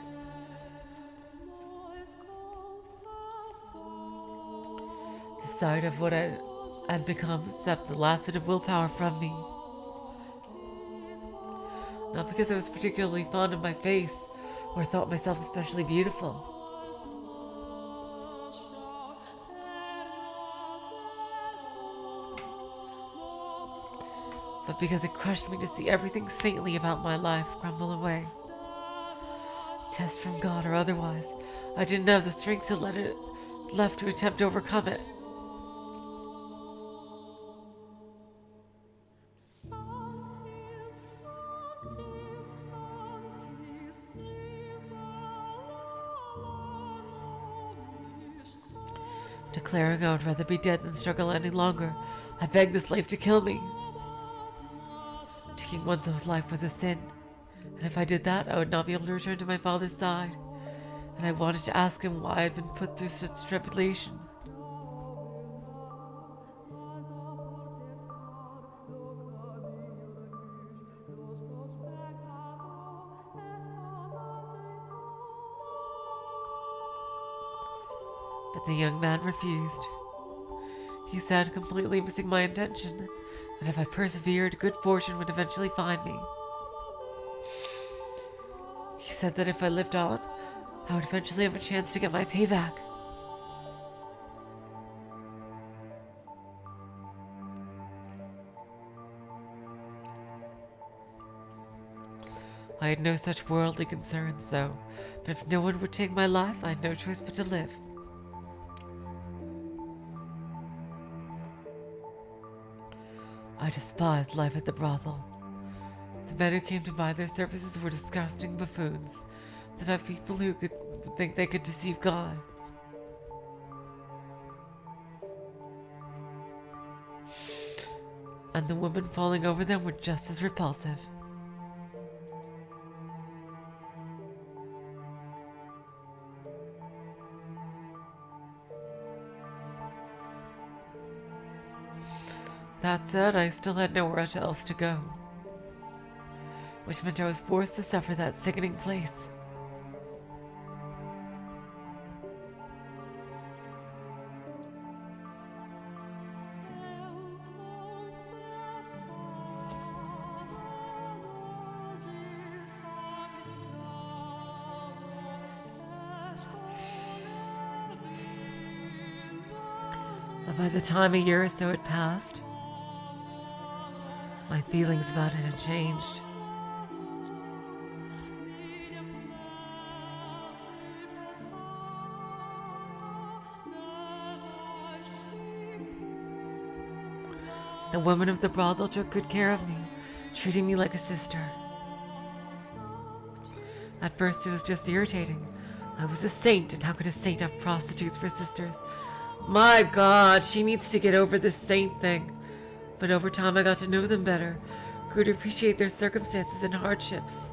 The sight of what I had become sapped the last bit of willpower from me. Not because I was particularly fond of my face, or thought myself especially beautiful. But because it crushed me to see everything saintly about my life crumble away. Test from God or otherwise, I didn't have the strength to let it left to attempt to overcome it. Declaring I would rather be dead than struggle any longer, I begged the slave to kill me. Taking one's own life was a sin, and if I did that, I would not be able to return to my father's side, and I wanted to ask him why I had been put through such tribulation. But the young man refused. He said, completely missing my intention, that if I persevered, good fortune would eventually find me. He said that if I lived on, I would eventually have a chance to get my payback. I had no such worldly concerns, though, but if no one would take my life, I had no choice but to live. I despised life at the brothel. The men who came to buy their services were disgusting buffoons, the type of people who could think they could deceive God. And the women falling over them were just as repulsive. That said, I still had nowhere else to go, which meant I was forced to suffer that sickening place. But by the time a year or so had passed, my feelings about it had changed. The women of the brothel took good care of me, treating me like a sister. At first it was just irritating. I was a saint, and how could a saint have prostitutes for sisters? My God, she needs to get over this saint thing. But over time I got to know them better, grew to appreciate their circumstances and hardships,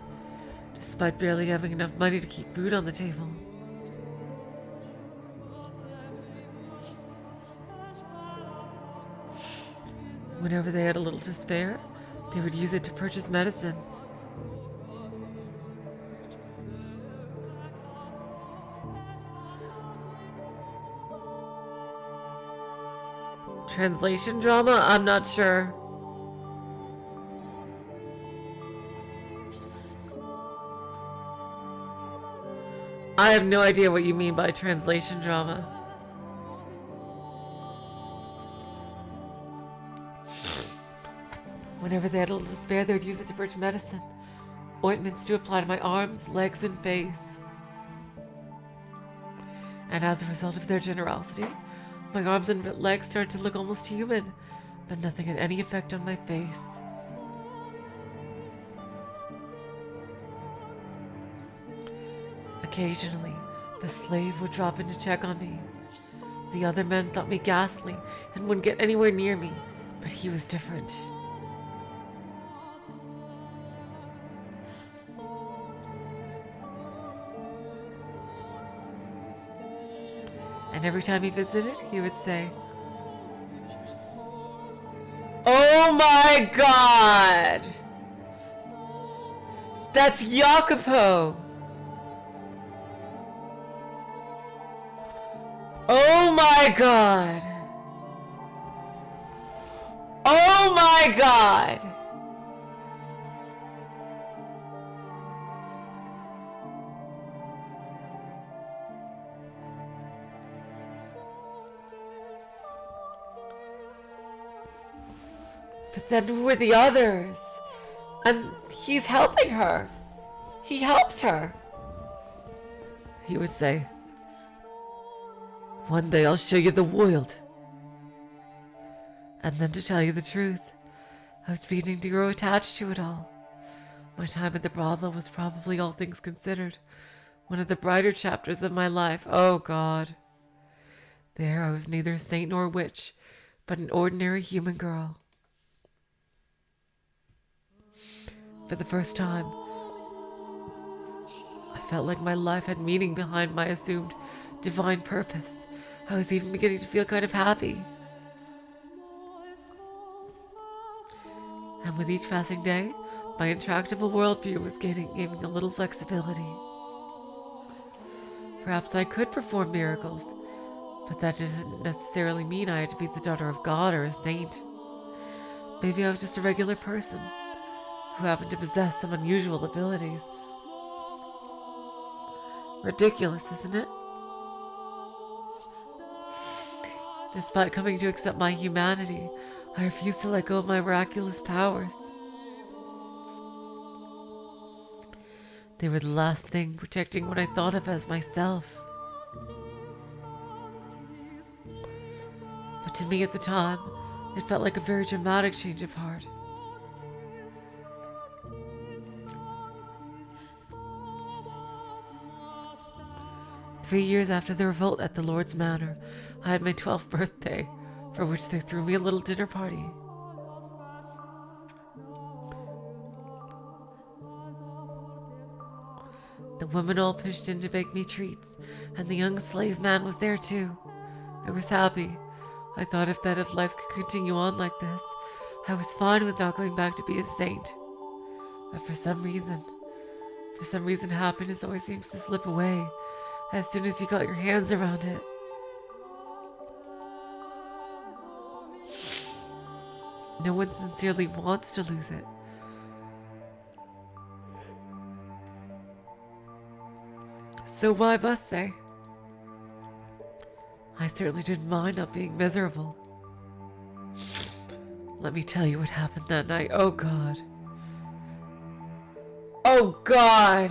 despite barely having enough money to keep food on the table. Whenever they had a little to spare, they would use it to purchase medicine. Translation drama? I'm not sure. I have no idea what you mean by translation drama. Whenever they had a little to spare, they would use it to purchase medicine, ointments to apply to my arms, legs, and face. And as a result of their generosity, my arms and legs started to look almost human, but nothing had any effect on my face. Occasionally, the slave would drop in to check on me. The other men thought me ghastly and wouldn't get anywhere near me, but he was different. And every time he visited, he would say, "Oh my God! That's Jacopo! Oh my God! Oh my God!" But then who were the others? And he's helping her. He helped her. He would say, "One day I'll show you the world." And then, to tell you the truth, I was beginning to grow attached to it all. My time at the brothel was probably, all things considered, one of the brighter chapters of my life. Oh God. There I was neither a saint nor a witch, but an ordinary human girl. For the first time, I felt like my life had meaning behind my assumed divine purpose. I was even beginning to feel kind of happy. And with each passing day, my intractable worldview was gaining a little flexibility. Perhaps I could perform miracles, But that doesn't necessarily mean I had to be the daughter of God or a saint. Maybe I was just a regular person who happened to possess some unusual abilities. Ridiculous, isn't it? Despite coming to accept my humanity, I refused to let go of my miraculous powers. They were the last thing protecting what I thought of as myself. But to me at the time, it felt like a very dramatic change of heart. Three years after the revolt at the Lord's Manor, I had my 12th birthday, for which they threw me a little dinner party. The women all pushed in to make me treats, and the young slave man was there too. I was happy. I thought if life could continue on like this, I was fine with not going back to be a saint. But for some reason, happiness always seems to slip away as soon as you got your hands around it. No one sincerely wants to lose it. So why must they? I certainly didn't mind not being miserable. Let me tell you what happened that night. Oh God. Oh God!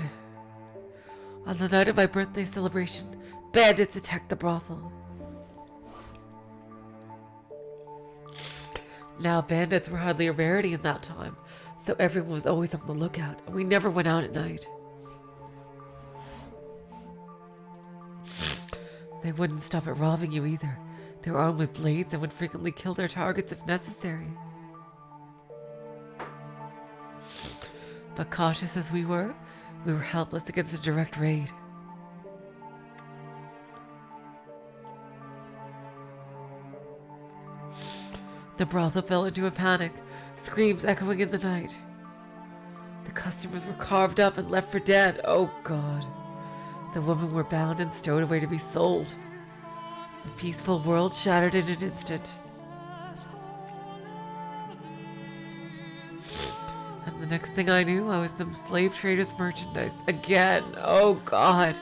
On the night of my birthday celebration, bandits attacked the brothel. Now, bandits were hardly a rarity in that time, so everyone was always on the lookout, and we never went out at night. They wouldn't stop at robbing you either. They were armed with blades and would frequently kill their targets if necessary. But cautious as we were helpless against a direct raid. The brothel fell into a panic, screams echoing in the night. The customers were carved up and left for dead. Oh God. The women were bound and stowed away to be sold. The peaceful world shattered in an instant. And the next thing I knew, I was some slave trader's merchandise again. Oh God.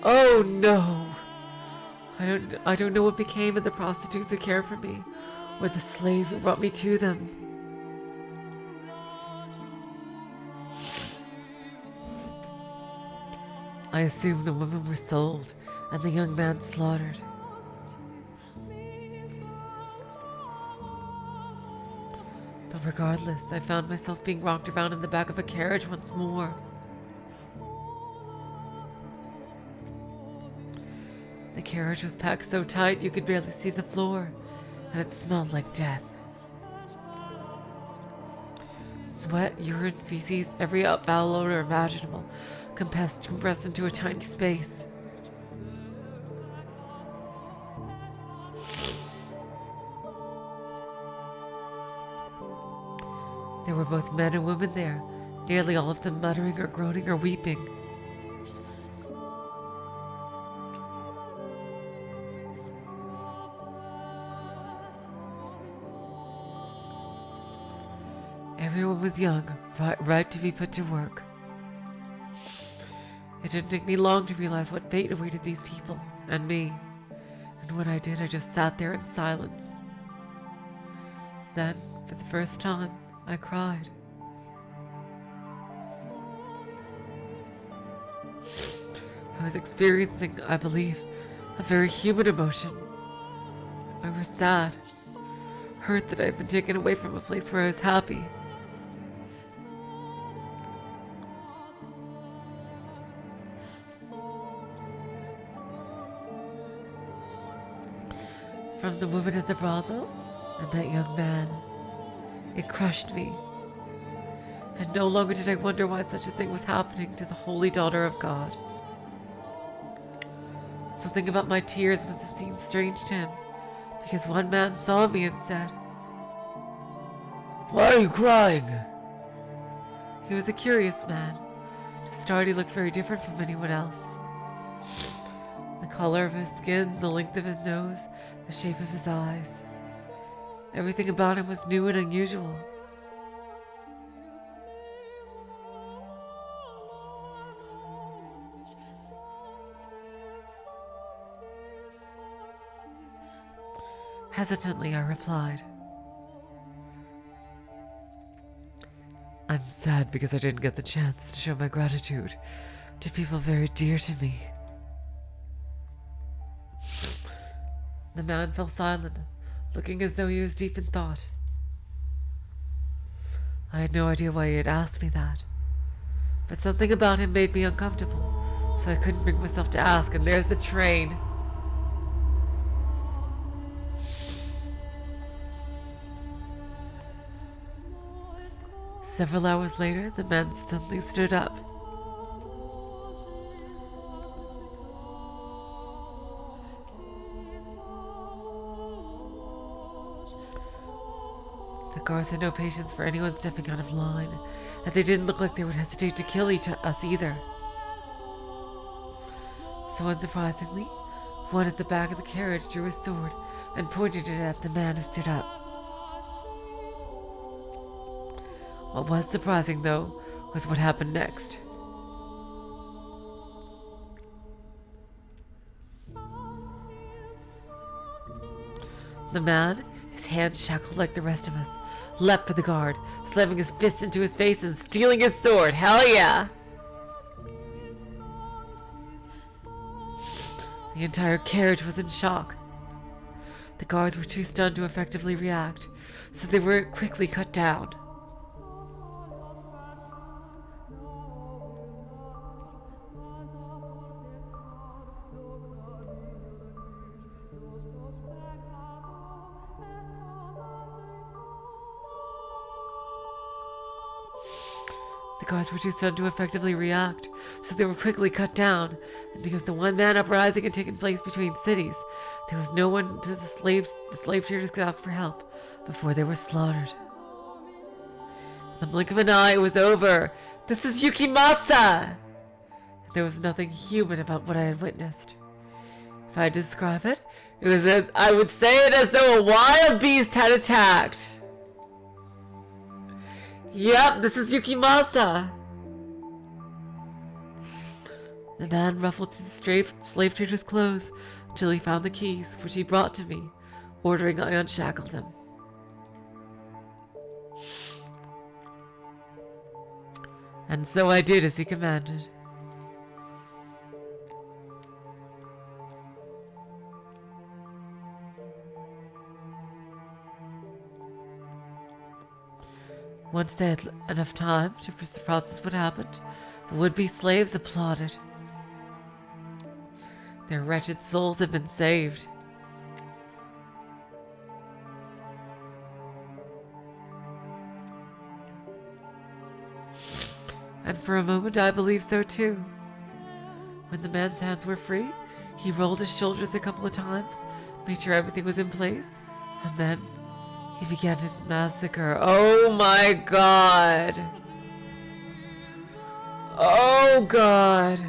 Oh no. I don't know what became of the prostitutes who cared for me, or the slave who brought me to them. I assumed the women were sold and the young man slaughtered. But regardless, I found myself being rocked around in the back of a carriage once more. The carriage was packed so tight you could barely see the floor, and it smelled like death. Sweat, urine, feces, every foul odor imaginable, compressed into a tiny space. There were both men and women there, nearly all of them muttering or groaning or weeping. Everyone was young, ripe to be put to work. It didn't take me long to realize what fate awaited these people and me, and when I did, I just sat there in silence. Then, for the first time, I cried. I was experiencing, I believe, a very human emotion. I was sad, hurt that I had been taken away from a place where I was happy. From the woman in the brothel and that young man, it crushed me. And no longer did I wonder why such a thing was happening to the holy daughter of God. Something about my tears must have seemed strange to him, because one man saw me and said, "Why are you crying?" He was a curious man. To start, he looked very different from anyone else. color of his skin, the length of his nose, the shape of his eyes. Everything about him was new and unusual. Hesitantly, I replied, "I'm sad because I didn't get the chance to show my gratitude to people very dear to me." The man fell silent, looking as though he was deep in thought. I had no idea why he had asked me that, but something about him made me uncomfortable, so I couldn't bring myself to ask, and there's the train. Several hours later, the man suddenly stood up. The guards had no patience for anyone stepping out of line, and they didn't look like they would hesitate to kill us either. So unsurprisingly, one at the back of the carriage drew his sword and pointed it at the man who stood up. What was surprising, though, was what happened next. The man, his hands shackled like the rest of us, leapt for the guard, slamming his fists into his face and stealing his sword. Hell yeah! The entire carriage was in shock. The guards were too stunned to effectively react, so they were quickly cut down. The guards were too stunned to effectively react, so they were quickly cut down, and because the one-man uprising had taken place between cities, there was no one to the slave traders could ask for help before they were slaughtered. In the blink of an eye, it was over. This is Yukimasa! There was nothing human about what I had witnessed. If I had to describe it, I would say it as though a wild beast had attacked. Yep, this is Yukimasa. The man ruffled through the slave trader's clothes until he found the keys, which he brought to me, ordering I unshackle them. And so I did as he commanded. Once they had enough time to process what happened, the would-be slaves applauded. Their wretched souls had been saved. And for a moment I believed so too. When the man's hands were free, he rolled his shoulders a couple of times, made sure everything was in place, and then he began his massacre. Oh my God! Oh God!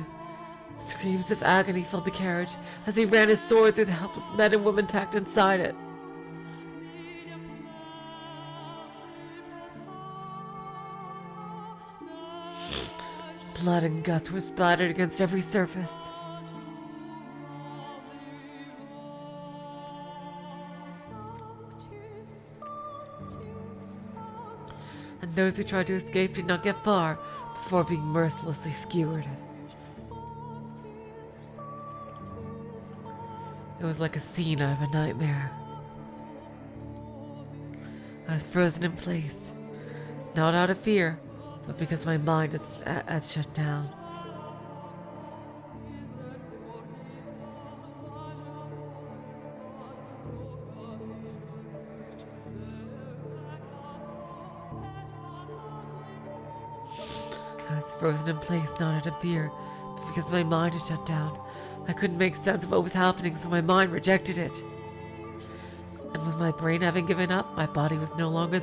Screams of agony filled the carriage as he ran his sword through the helpless men and women packed inside it. Blood and guts were splattered against every surface. And those who tried to escape did not get far before being mercilessly skewered. It was like a scene out of a nightmare. I was frozen in place, not out of fear, but because my mind had shut down. I was frozen in place, not out of fear, but because my mind had shut down. I couldn't make sense of what was happening, so my mind rejected it. And with my brain having given up, my body was no longer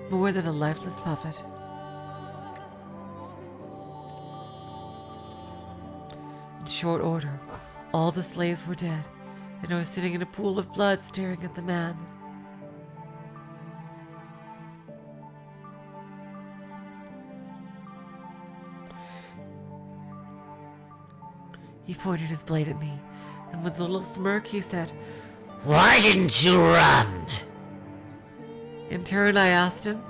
more than a lifeless puppet. In short order, All the slaves were dead, and I was sitting in a pool of blood staring at the man. He pointed his blade at me, and with a little smirk he said, Why didn't you run? In turn I asked him,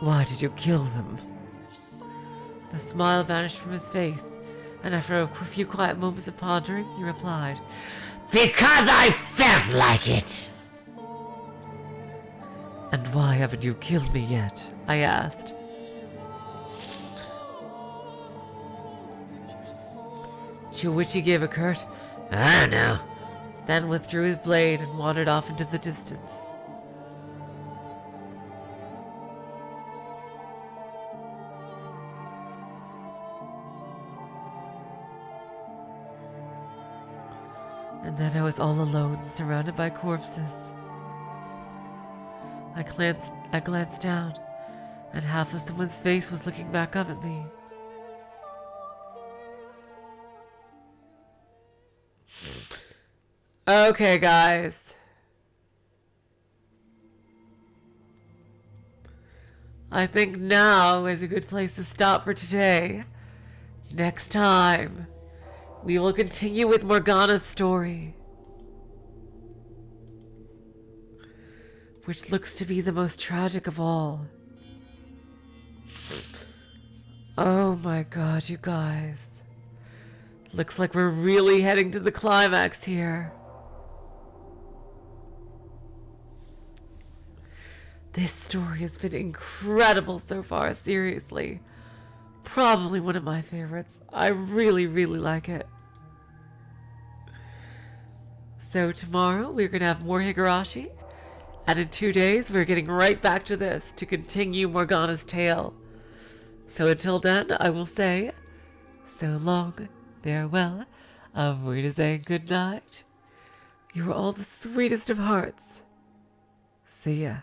why did you kill them? The smile vanished from his face, and after a few quiet moments of pondering, he replied, Because I felt like it. And why haven't you killed me yet? I asked. To which he gave a curt, I don't know. then withdrew his blade and wandered off into the distance. And then I was all alone, surrounded by corpses. I glanced down, and half of someone's face was looking back up at me. Okay, guys. I think now is a good place to stop for today. Next time, we will continue with Morgana's story, which looks to be the most tragic of all. Oh my god, you guys. Looks like we're really heading to the climax here. This story has been incredible so far, seriously. Probably one of my favorites. I really, really like it. So tomorrow we're going to have more Higurashi. And in 2 days we're getting right back to this to continue Morgana's tale. So until then, I will say, so long, farewell, auf Wiedersehen, good night. You are all the sweetest of hearts. See ya.